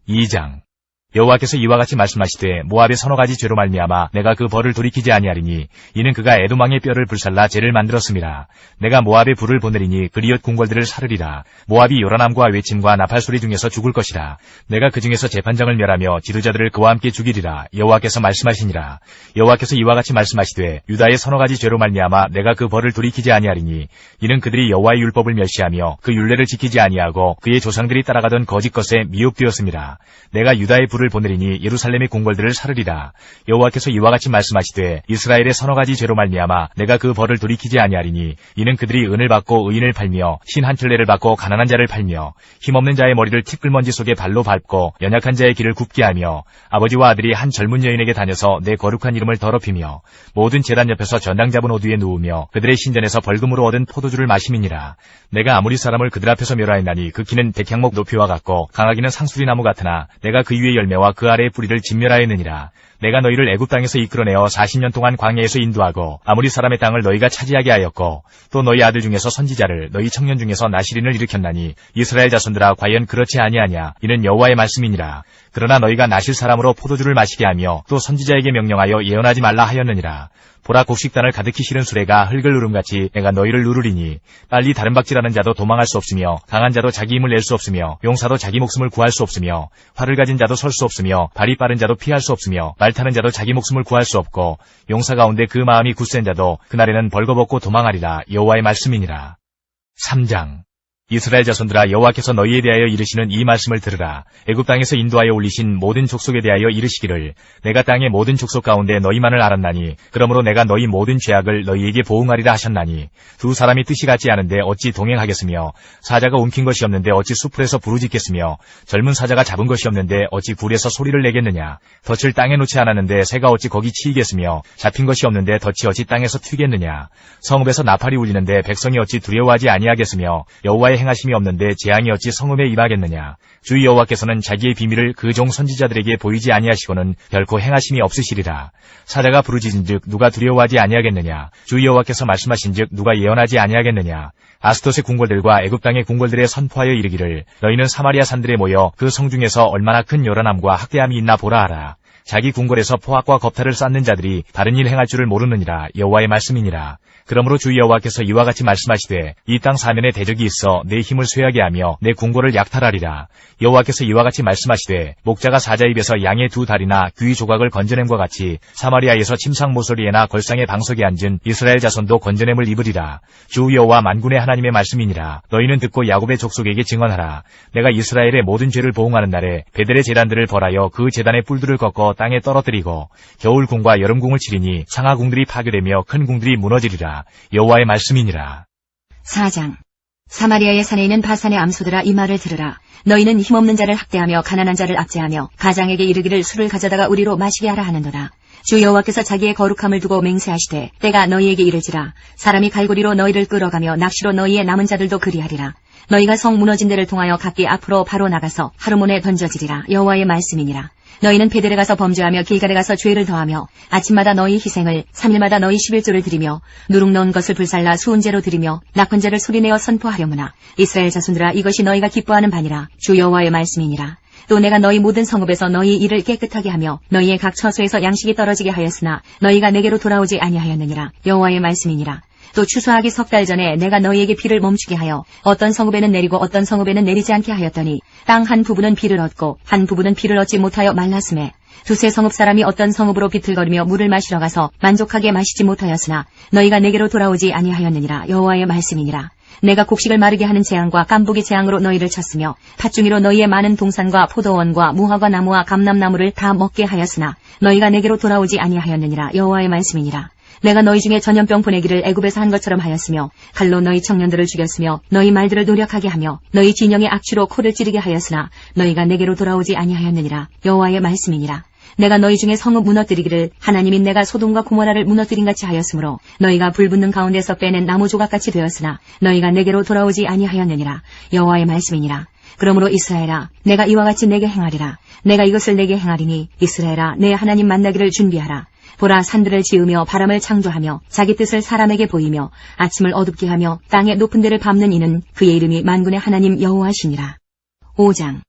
2장. 여호와께서 이와 같이 말씀하시되 모압의 서너 가지 죄로 말미암아 내가 그 벌을 돌이키지 아니하리니 이는 그가 에돔왕의 뼈를 불살라 죄를 만들었음이라. 내가 모압에 불을 보내리니 그리엇 궁궐들을 사르리라. 모압이 요란함과 외침과 나팔소리 중에서 죽을 것이라. 내가 그 중에서 재판장을 멸하며 지도자들을 그와 함께 죽이리라. 여호와께서 말씀하시니라. 여호와께서 이와 같이 말씀하시되 유다의 서너 가지 죄로 말미암아 내가 그 벌을 돌이키지 아니하리니 이는 그들이 여호와의 율법을 멸시하며 그 율례를 지키지 아니하고 그의 조상들이 따라가던 거짓 것에 미혹되었음이라. 내가 유다의 불을 보내리니 예루살렘의 궁궐들을 사르리라. 여호와께서 이와 같이 말씀하시되 이스라엘의 서너 가지 죄로 말미암아 내가 그 벌을 돌이키지 아니하리니 이는 그들이 은을 받고 의인을 팔며 신 한 켤레를 받고 가난한 자를 팔며 힘없는 자의 머리를 티끌먼지 속에 발로 밟고 연약한 자의 길을 굽게 하며 아버지와 아들이 한 젊은 여인에게 다녀서 내 거룩한 이름을 더럽히며 모든 제단 옆에서 전당 잡은 옷 위에 누우며 그들의 신전에서 벌금으로 얻은 포도주를 마심이니라. 내가 아무리 사람을 그들 앞에서 멸하였나니 그 키는 백향목 높이와 같고 강하기는 상수리나무 같으나 내가 그 위에 열매와 그 아래의 뿌리를 진멸하였느니라. 내가 너희를 애굽 땅에서 이끌어내어 40년 동안 광야에서 인도하고 아무리 사람의 땅을 너희가 차지하게 하였고 또 너희 아들 중에서 선지자를 너희 청년 중에서 나시린을 일으켰나니 이스라엘 자손들아 과연 그렇지 아니하냐. 이는 여호와의 말씀이니라. 그러나 너희가 나실 사람으로 포도주를 마시게 하며 또 선지자에게 명령하여 예언하지 말라 하였느니라. 보라 곡식단을 가득히 실은 수레가 흙을 누름같이 내가 너희를 누르리니 빨리 다른 박질하는 자도 도망할 수 없으며 강한 자도 자기 힘을 낼 수 없으며 용사도 자기 목숨을 구할 수 없으며 활을 가진 자도 설 수 없으며 발이 빠른 자도 피할 수 없으며 말 타는 자도 자기 목숨을 구할 수 없고 용사 가운데 그 마음이 굳센 자도 그날에는 벌거벗고 도망하리라. 여호와의 말씀이니라. 3장. 이스라엘 자손들아 여호와께서 너희에 대하여 이르시는 이 말씀을 들으라. 애굽 땅에서 인도하여 올리신 모든 족속에 대하여 이르시기를 내가 땅의 모든 족속 가운데 너희만을 알았나니 그러므로 내가 너희 모든 죄악을 너희에게 보응하리라 하셨나니 두 사람이 뜻이 같지 않은데 어찌 동행하겠으며 사자가 움킨 것이 없는데 어찌 수풀에서 부르짖겠으며 젊은 사자가 잡은 것이 없는데 어찌 굴에서 소리를 내겠느냐. 덫을 땅에 놓지 않았는데 새가 어찌 거기 치이겠으며 잡힌 것이 없는데 덫이 어찌 땅에서 튀겠느냐. 성읍에서 나팔이 울리는데 백성이 어찌 두려워하지 아니하겠으며 여호와의 행하심이 없는데 재앙이 어찌 성읍에 임하겠느냐. 주 여호와께서는 자기의 비밀을 그 종 선지자들에게 보이지 아니하시고는 결코 행하심이 없으시리라. 사자가 부르짖은즉 누가 두려워하지 아니하겠느냐. 주 여호와께서 말씀하신즉 누가 예언하지 아니하겠느냐. 아스돗의 궁궐들과 애굽 땅의 궁궐들에 선포하여 이르기를 너희는 사마리아 산들에 모여 그 성 중에서 얼마나 큰 요란함과 학대함이 있나 보라 하라. 자기 궁궐에서 포악과 겁탈을 쌓는 자들이 다른 일 행할 줄을 모르느니라. 여호와의 말씀이니라. 그러므로 주 여호와께서 이와 같이 말씀하시되 이 땅 사면에 대적이 있어 내 힘을 쇠하게 하며 내 궁궐을 약탈하리라. 여호와께서 이와 같이 말씀하시되 목자가 사자 입에서 양의 두 다리나 귀 조각을 건져냄과 같이 사마리아에서 침상 모서리에나 걸상의 방석에 앉은 이스라엘 자손도 건져냄을 입으리라. 주 여호와 만군의 하나님의 말씀이니라. 너희는 듣고 야곱의 족속에게 증언하라. 내가 이스라엘의 모든 죄를 보응하는 날에 베델의 제단들을 벌하여 그 제단의 뿔들을 꺾어 땅에 떨어뜨리고 겨울궁과 여름궁을 치리니 상하궁들이 파괴되며 큰 궁들이 무너지리라. 여호와의 말씀이니라. 4장. 사마리아의 산에 있는 바산의 암소들아 이 말을 들으라. 너희는 힘없는 자를 학대하며 가난한 자를 압제하며 가장에게 이르기를 술을 가져다가 우리로 마시게 하라 하는도다. 주 여호와께서 자기의 거룩함을 두고 맹세하시되 때가 너희에게 이를지라. 사람이 갈고리로 너희를 끌어가며 낚시로 너희의 남은 자들도 그리하리라. 너희가 성 무너진 데를 통하여 각기 앞으로 바로 나가서 하르몬에 던져지리라. 여호와의 말씀이니라. 너희는 베델에 가서 범죄하며 길갈에 가서 죄를 더하며 아침마다 너희 희생을 3일마다 너희 11조를 드리며 누룩 넣은 것을 불살라 수은제로 드리며 낙헌제를 소리내어 선포하려무나. 이스라엘 자손들아 이것이 너희가 기뻐하는 바니라. 주 여호와의 말씀이니라. 또 내가 너희 모든 성읍에서 너희 일을 깨끗하게 하며 너희의 각 처소에서 양식이 떨어지게 하였으나 너희가 내게로 돌아오지 아니하였느니라. 여호와의 말씀이니라. 또 추수하기 석 달 전에 내가 너희에게 비를 멈추게 하여 어떤 성읍에는 내리고 어떤 성읍에는 내리지 않게 하였더니 땅 한 부분은 비를 얻고 한 부분은 비를 얻지 못하여 말랐음에 두세 성읍 사람이 어떤 성읍으로 비틀거리며 물을 마시러 가서 만족하게 마시지 못하였으나 너희가 내게로 돌아오지 아니하였느니라. 여호와의 말씀이니라. 내가 곡식을 마르게 하는 재앙과 깐부기 재앙으로 너희를 쳤으며 팥중이로 너희의 많은 동산과 포도원과 무화과 나무와 감람나무를 다 먹게 하였으나 너희가 내게로 돌아오지 아니하였느니라. 여호와의 말씀이니라. 내가 너희 중에 전염병 보내기를 애굽에서 한 것처럼 하였으며 칼로 너희 청년들을 죽였으며 너희 말들을 노력하게 하며 너희 진영의 악취로 코를 찌르게 하였으나 너희가 내게로 돌아오지 아니하였느니라. 여호와의 말씀이니라. 내가 너희 중에 성읍 무너뜨리기를 하나님인 내가 소돔과 고모라를 무너뜨린 같이 하였으므로 너희가 불붙는 가운데서 빼낸 나무 조각같이 되었으나 너희가 내게로 돌아오지 아니하였느니라. 여호와의 말씀이니라. 그러므로 이스라엘아, 내가 이와 같이 내게 행하리라. 내가 이것을 내게 행하리니 이스라엘아, 내 하나님 만나기를 준비하라. 보라, 산들을 지으며 바람을 창조하며 자기 뜻을 사람에게 보이며 아침을 어둡게 하며 땅의 높은 데를 밟는 이는 그의 이름이 만군의 하나님 여호와시니라. 5장.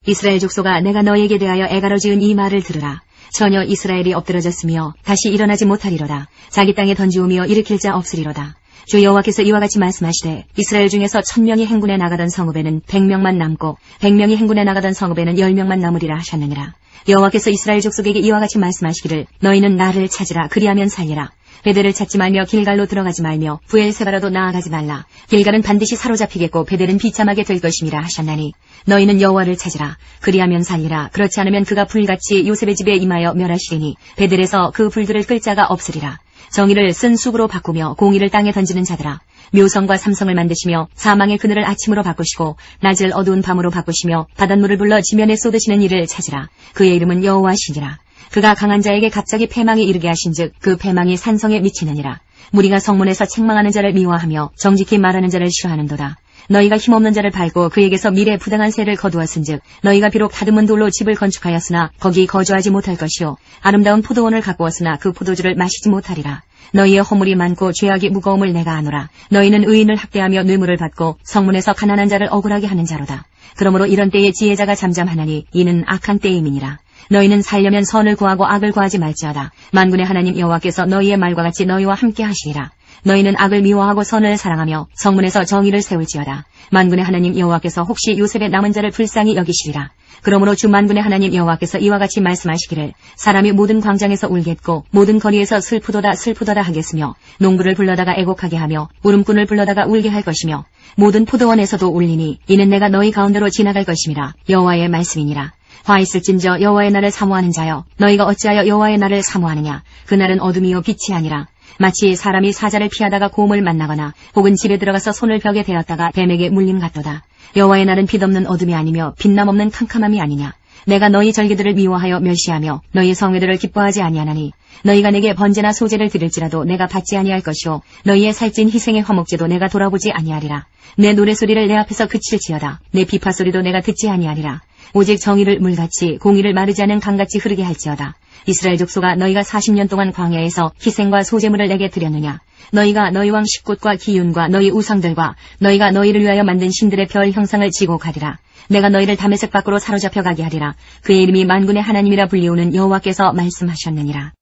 이스라엘 족속아, 내가 너에게 대하여 애가로 지은 이 말을 들으라. 전혀 이스라엘이 엎드러졌으며 다시 일어나지 못하리로다. 자기 땅에 던지우며 일으킬 자 없으리로다. 주 여호와께서 이와 같이 말씀하시되 이스라엘 중에서 1000명이 행군에 나가던 성읍에는 100명만 남고 100명이 행군에 나가던 성읍에는 10명만 남으리라 하셨느니라. 여호와께서 이스라엘 족속에게 이와 같이 말씀하시기를 너희는 나를 찾으라. 그리하면 살리라. 베델을 찾지 말며 길갈로 들어가지 말며 부엘세바라도 나아가지 말라. 길갈은 반드시 사로잡히겠고 베델은 비참하게 될 것임이라 하셨나니 너희는 여호와를 찾으라. 그리하면 살리라. 그렇지 않으면 그가 불같이 요셉의 집에 임하여 멸하시리니 베델에서 그 불들을 끌 자가 없으리라. 정의를 쓴 쑥으로 바꾸며 공의를 땅에 던지는 자들아, 묘성과 삼성을 만드시며 사망의 그늘을 아침으로 바꾸시고 낮을 어두운 밤으로 바꾸시며 바닷물을 불러 지면에 쏟으시는 이를 찾으라. 그의 이름은 여호와시니라. 그가 강한 자에게 갑자기 패망에 이르게 하신즉 그 패망이 산성에 미치느니라. 무리가 성문에서 책망하는 자를 미워하며 정직히 말하는 자를 싫어하는도다. 너희가 힘없는 자를 밟고 그에게서 미래 부당한 세를 거두었은즉 너희가 비록 다듬은 돌로 집을 건축하였으나 거기 거주하지 못할 것이요 아름다운 포도원을 가꾸었으나 그 포도주를 마시지 못하리라. 너희의 허물이 많고 죄악이 무거움을 내가 아노라. 너희는 의인을 학대하며 뇌물을 받고 성문에서 가난한 자를 억울하게 하는 자로다. 그러므로 이런 때에 지혜자가 잠잠하나니 이는 악한 때임이니라. 너희는 살려면 선을 구하고 악을 구하지 말지어다. 만군의 하나님 여호와께서 너희의 말과 같이 너희와 함께 하시리라. 너희는 악을 미워하고 선을 사랑하며 성문에서 정의를 세울지어다. 만군의 하나님 여호와께서 혹시 요셉의 남은 자를 불쌍히 여기시리라. 그러므로 주 만군의 하나님 여호와께서 이와 같이 말씀하시기를 사람이 모든 광장에서 울겠고 모든 거리에서 슬프도다 슬프도다 하겠으며 농부를 불러다가 애곡하게 하며 울음꾼을 불러다가 울게 할 것이며 모든 포도원에서도 울리니 이는 내가 너희 가운데로 지나갈 것임이라. 여호와의 말씀이니라. 화 있을진저 여호와의 날을 사모하는 자여, 너희가 어찌하여 여호와의 날을 사모하느냐. 그 날은 어둠이요 빛이 아니라 마치 사람이 사자를 피하다가 곰을 만나거나 혹은 집에 들어가서 손을 벽에 대었다가 뱀에게 물림 같도다. 여호와의 날은 빛없는 어둠이 아니며 빛남 없는 캄캄함이 아니냐. 내가 너희 절기들을 미워하여 멸시하며 너희 성회들을 기뻐하지 아니하나니 너희가 내게 번제나 소제를 드릴지라도 내가 받지 아니할 것이요 너희의 살찐 희생의 화목제도 내가 돌아보지 아니하리라. 내 노래소리를 내 앞에서 그칠지어다. 내 비파소리도 내가 듣지 아니하리라. 오직 정의를 물같이 공의를 마르지 않은 강같이 흐르게 할지어다. 이스라엘 족속아, 너희가 40년 동안 광야에서 희생과 소제물을 내게 드렸느냐. 너희가 너희 왕 십굿과 기윤과 너희 우상들과 너희가 너희를 위하여 만든 신들의 별 형상을 지고 가리라. 내가 너희를 다메섹 밖으로 사로잡혀 가게 하리라. 그의 이름이 만군의 하나님이라 불리우는 여호와께서 말씀하셨느니라.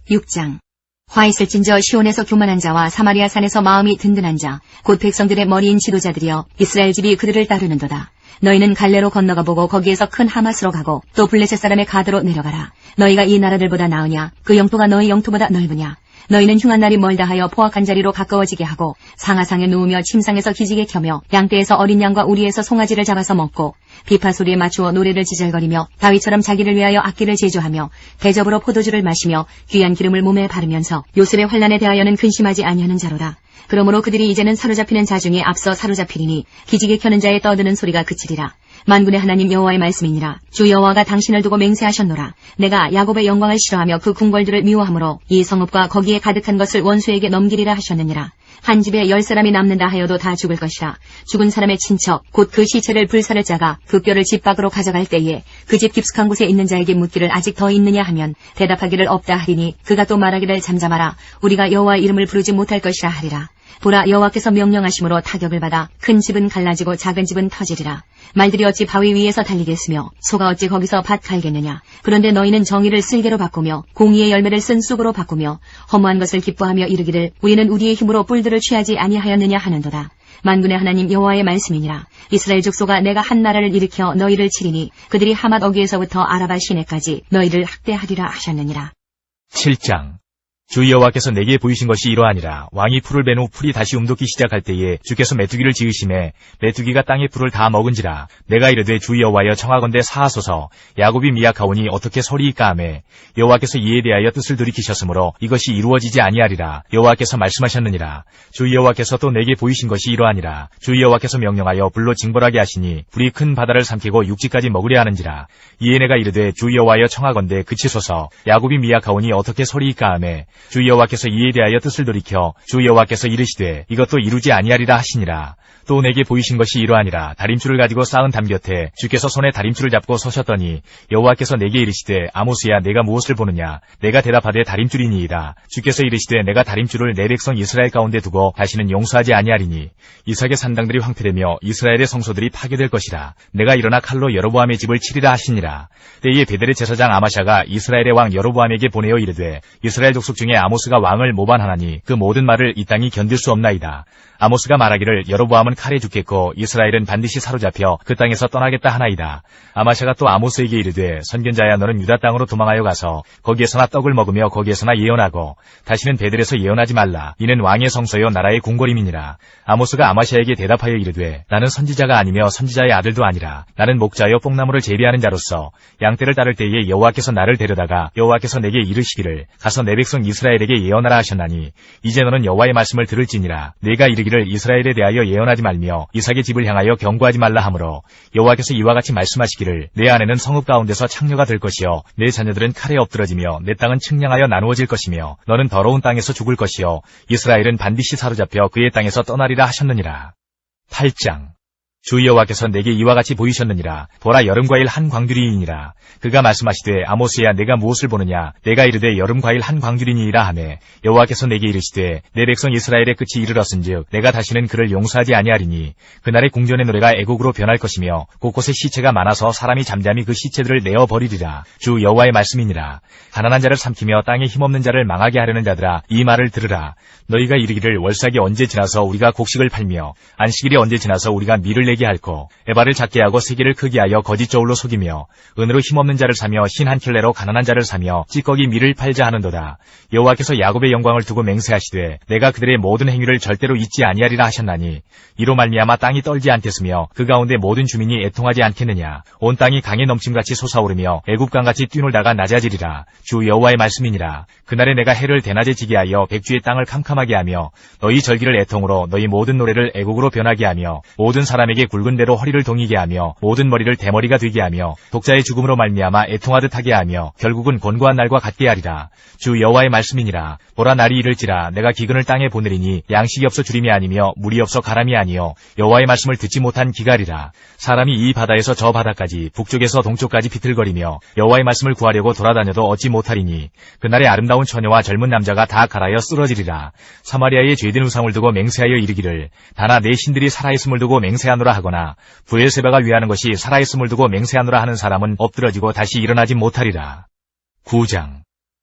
6장. 화 있을진저 시온에서 교만한 자와 사마리아 산에서 마음이 든든한 자, 곧 백성들의 머리인 지도자들이여 이스라엘 집이 그들을 따르는도다. 너희는 갈레로 건너가 보고 거기에서 큰 하맛으로 가고 또 블레셋 사람의 가드로 내려가라. 너희가 이 나라들보다 나으냐? 그 영토가 너희 영토보다 넓으냐? 너희는 흉한 날이 멀다 하여 포악한 자리로 가까워지게 하고 상하상에 누우며 침상에서 기지개 켜며 양떼에서 어린 양과 우리에서 송아지를 잡아서 먹고 비파 소리에 맞추어 노래를 지절거리며 다윗처럼 자기를 위하여 악기를 제조하며 대접으로 포도주를 마시며 귀한 기름을 몸에 바르면서 요셉의 환난에 대하여는 근심하지 아니하는 자로다. 그러므로 그들이 이제는 사로잡히는 자 중에 앞서 사로잡히리니 기지개 켜는 자의 떠드는 소리가 그치리라. 만군의 하나님 여호와의 말씀이니라. 주 여호와가 당신을 두고 맹세하셨노라. 내가 야곱의 영광을 싫어하며 그 궁궐들을 미워하므로 이 성읍과 거기에 가득한 것을 원수에게 넘기리라 하셨느니라. 한 집에 10사람이 남는다 하여도 다 죽을 것이라. 죽은 사람의 친척 곧 그 시체를 불사를 자가 그 뼈를 집 밖으로 가져갈 때에 그 집 깊숙한 곳에 있는 자에게 묻기를 아직 더 있느냐 하면 대답하기를 없다 하리니 그가 또 말하기를 잠잠하라. 우리가 여호와의 이름을 부르지 못할 것이라 하리라. 보라, 여호와께서 명령하심으로 타격을 받아 큰 집은 갈라지고 작은 집은 터지리라. 말들이 어찌 바위 위에서 달리겠으며 소가 어찌 거기서 밭 갈겠느냐. 그런데 너희는 정의를 쓸개로 바꾸며 공의의 열매를 쓴 쑥으로 바꾸며 허무한 것을 기뻐하며 이르기를 우리는 우리의 힘으로 뿔들을 취하지 아니하였느냐 하는도다. 만군의 하나님 여호와의 말씀이니라. 이스라엘 족속아, 내가 한 나라를 일으켜 너희를 치리니 그들이 하맛 어귀에서부터 아라바 시내까지 너희를 학대하리라 하셨느니라. 7장. 주 여호와께서 내게 보이신 것이 이러하니라. 왕이 풀을 벤 후 풀이 다시 움돋기 시작할 때에 주께서 메뚜기를 지으심에 메뚜기가 땅의 풀을 다 먹은지라. 내가 이르되 주 여호와여 청하건대 사하소서. 야곱이 미약하오니 어떻게 서리이까 하매 여호와께서 이에 대하여 뜻을 돌이키셨으므로 이것이 이루어지지 아니하리라. 여호와께서 말씀하셨느니라. 주 여호와께서 또 내게 보이신 것이 이러하니라. 주 여호와께서 명령하여 불로 징벌하게 하시니 불이 큰 바다를 삼키고 육지까지 먹으려 하는지라. 이에 내가 이르되 주 여호와여 청하건대 그치소서. 야곱이 미약하오니 어떻게 서리이까 하매 주 여호와께서 이에 대하여 뜻을 돌이켜 주 여호와께서 이르시되 이것도 이루지 아니하리라 하시니라. 또 내게 보이신 것이 이러하니라. 다림줄을 가지고 쌓은 담 곁에 주께서 손에 다림줄을 잡고 서셨더니 여호와께서 내게 이르시되 아모스야 내가 무엇을 보느냐. 내가 대답하되 다림줄이니이다. 주께서 이르시되 내가 다림줄을 내 백성 이스라엘 가운데 두고 다시는 용서하지 아니하리니 이삭의 산당들이 황폐되며 이스라엘의 성소들이 파괴될 것이라. 내가 일어나 칼로 여로보암의 집을 치리라 하시니라. 때에 베델의 제사장 아마샤가 이스라엘의 왕 여로보암에게 보내어 이르되 이스라엘 족속 중에 아모스가 왕을 모반하나니 그 모든 말을 이 땅이 견딜 수 없나이다. 아모스가 말하기를 여로보암은 칼에 죽겠고 이스라엘은 반드시 사로잡혀 그 땅에서 떠나겠다 하나이다. 아마샤가 또 아모스에게 이르되 선견자야 너는 유다 땅으로 도망하여 가서 거기에서나 떡을 먹으며 거기에서나 예언하고 다시는 베델에서 예언하지 말라. 이는 왕의 성소요 나라의 궁궐임이니라. 아모스가 아마샤에게 대답하여 이르되 나는 선지자가 아니며 선지자의 아들도 아니라 나는 목자여 뽕나무를 재배하는 자로서 양떼를 따를 때에 여호와께서 나를 데려다가 여호와께서 내게 이르시기를 가서 내 백성 이스라엘에게 예언하라 하셨나니 이제 너는 여호와의 말씀을 들을지니라. 내가 이르기를 이스라엘에 대하여 예언하지 말며 이삭의 집을 향하여 경고하지 말라 하므로 여호와께서 이와 같이 말씀하시기를 내 아내는 성읍 가운데서 창녀가 될 것이요 내 자녀들은 칼에 엎드러지며 내 땅은 측량하여 나누어질 것이며 너는 더러운 땅에서 죽을 것이요 이스라엘은 반드시 사로잡혀 그의 땅에서 떠나리라 하셨느니라. 8장 주 여호와께서 내게 이와 같이 보이셨느니라. 보라 여름과일 한 광주리이니라. 그가 말씀하시되 아모스야 내가 무엇을 보느냐. 내가 이르되 여름과일 한 광주리니이라 하매 여호와께서 내게 이르시되 내 백성 이스라엘의 끝이 이르렀은즉 내가 다시는 그를 용서하지 아니하리니 그날의 궁전의 노래가 애곡으로 변할 것이며 곳곳에 시체가 많아서 사람이 잠잠히 그 시체들을 내어 버리리라. 주 여호와의 말씀이니라. 가난한 자를 삼키며 땅에 힘없는 자를 망하게 하려는 자들아 이 말을 들으라. 너희가 이르기를 월삭이 언제 지나서 우리가 곡식을 팔며 안식일이 언제 지나서 우리가 밀을 내게 할고 에바를 작게 하고 세계를 크게 하여 거짓 저울로 속이며 은으로 힘없는 자를 사며 흰 한 켤레로 가난한 자를 사며 찌꺼기 밀을 팔자 하는도다. 여호와께서 야곱의 영광을 두고 맹세하시되 내가 그들의 모든 행위를 절대로 잊지 아니하리라 하셨나니 이로 말미암아 땅이 떨지 않겠으며 그 가운데 모든 주민이 애통하지 않겠느냐. 온 땅이 강에 넘침같이 솟아오르며 애굽강같이 뛰놀다가 낮아지리라. 주 여호와의 말씀이니라. 그날에 내가 해를 대낮에 지게 하여 백주의 땅을 캄캄하게 하며 너희 절기를 애통으로 너희 모든 노래를 애곡으로 변하게 하며 모든 사람에게 굵은 대로 허리를 동이게 하며 모든 머리를 대머리가 되게 하며 독자의 죽음으로 말미암아 애통하듯 하게 하며 결국은 곤고한 날과 같게 하리라. 주 여호와의 말씀이니라. 보라 날이 이를지라 내가 기근을 땅에 보내리니 양식이 없어 주림이 아니며 물이 없어 가람이 아니요 여호와의 말씀을 듣지 못한 기갈이라. 사람이 이 바다에서 저 바다까지 북쪽에서 동쪽까지 비틀거리며 여호와의 말씀을 구하려고 돌아다녀도 얻지 못하리니 그날에 아름다운 처녀와 젊은 남자가 다 갈아여 쓰러지리라. 사마리아의 죄된 우상을 두고 맹세하여 이르기를 다나 내 신들이 살아있음을 두고 맹세하노라 하거나 브엘세바가 위하는 것이 살아있음을 두고 맹세하노라 하는 사람은 엎드러지고 다시 일어나지 못하리라. 9장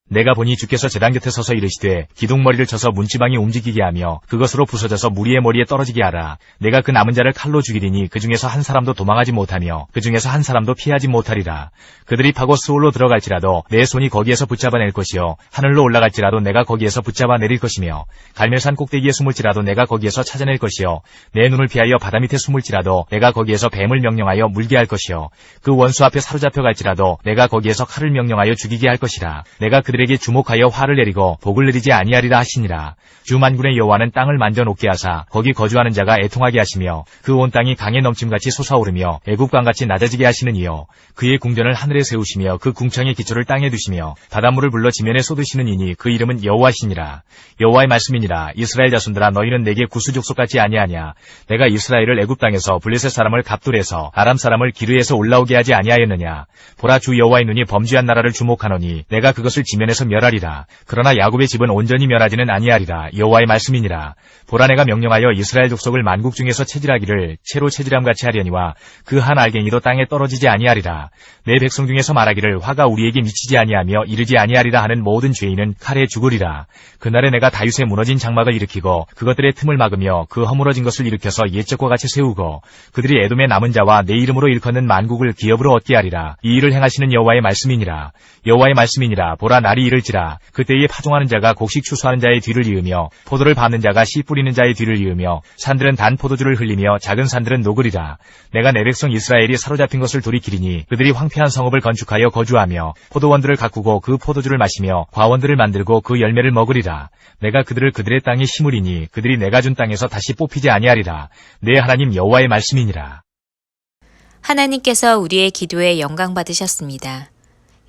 내가 보니 주께서 제단 곁에 서서 이르시되 기둥머리를 쳐서 문지방이 움직이게 하며 그것으로 부서져서 무리의 머리에 떨어지게 하라. 내가 그 남은 자를 칼로 죽이리니 그 중에서 한 사람도 도망하지 못하며 그 중에서 한 사람도 피하지 못하리라. 그들이 파고 스올로 들어갈지라도 내 손이 거기에서 붙잡아낼 것이요 하늘로 올라갈지라도 내가 거기에서 붙잡아내릴 것이며 갈멜산 꼭대기에 숨을지라도 내가 거기에서 찾아낼 것이요 내 눈을 피하여 바다 밑에 숨을지라도 내가 거기에서 뱀을 명령하여 물게 할 것이요 그 원수 앞에 사로잡혀 갈지라도 내가 거기에서 칼을 명령하여 죽이게 할 것이라. 내가 그들에게 주목하여 화를 내리고 복을 내리지 아니하리라 하시니라. 주 만군의 여호와는 땅을 만져 놓게 하사 거기 거주하는 자가 애통하게 하시며 그 온 땅이 강에 넘침같이 솟아오르며 애국강같이 낮아지게 하시는 이요 그의 궁전을 하늘에 세우시며 그 궁창의 기초를 땅에 두시며 바닷물을 불러 지면에 쏟으시는 이니 그 이름은 여호와시니라. 여호와의 말씀이니라. 이스라엘 자손들아 너희는 내게 구스 족속같이 아니하냐. 내가 이스라엘을 애굽 땅에서 블레셋 사람을 갑돌에서 아람 사람을 기르에서 올라오게 하지 아니하였느냐. 보라 주 여호와의 눈이 범죄한 나라를 주목하노니 내가 그것을 지면에서 멸하리라. 그러나 야곱의 집은 온전히 멸하지는 아니하리라. 여호와의 말씀이니라. 보라 내가 명령하여 이스라엘 족속을 만국 중에서 체질하기를 채로 체질함같이 하려니와 그 한 알갱이도 땅에 떨어지지 아니하리라. 내 백성 중에서 말하기를 화가 우리에게 미치지 아니하며 이르지 아니하리라 하는 모든 죄인은 칼에 죽으리라. 그날에 내가 다윗의 무너진 장막을 일으키고 그것들의 틈을 막으며 그 허물어진 것을 일으켜서 옛적과 같이 세우고 그들이 에돔의 남은 자와 내 이름으로 일컫는 만국을 기업으로 얻게 하리라. 이 일을 행하시는 여호와의 말씀이니라. 여호와의 말씀이니라. 보라 날이 이를지라 그때에 파종하는 자가 곡식 추수하는 자의 뒤를 이으며 포도를 밟는 자가 씨 뿌리는 자의 뒤를 이으며 산들은 단 포도주를 흘리며 작은 산들은 녹으리라. 내가 내 백성 이스라엘이 사로잡힌 것을 돌이키리니 그들이 황폐한 성읍을 건축하여 거주하며 포도원들을 가꾸고 그 포도주를 마시며 과원들을 만들고 그 열매를 먹으리라. 내가 그들을 그들의 땅에 심으리니 그들이 내가 준 땅에서 다시 뽑히지 아니하리라. 내 하나님 여호와의 말씀이니라. 하나님께서 우리의 기도에 영광 받으셨습니다.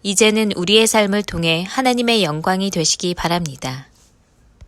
이제는 우리의 삶을 통해 하나님의 영광이 되시기 바랍니다.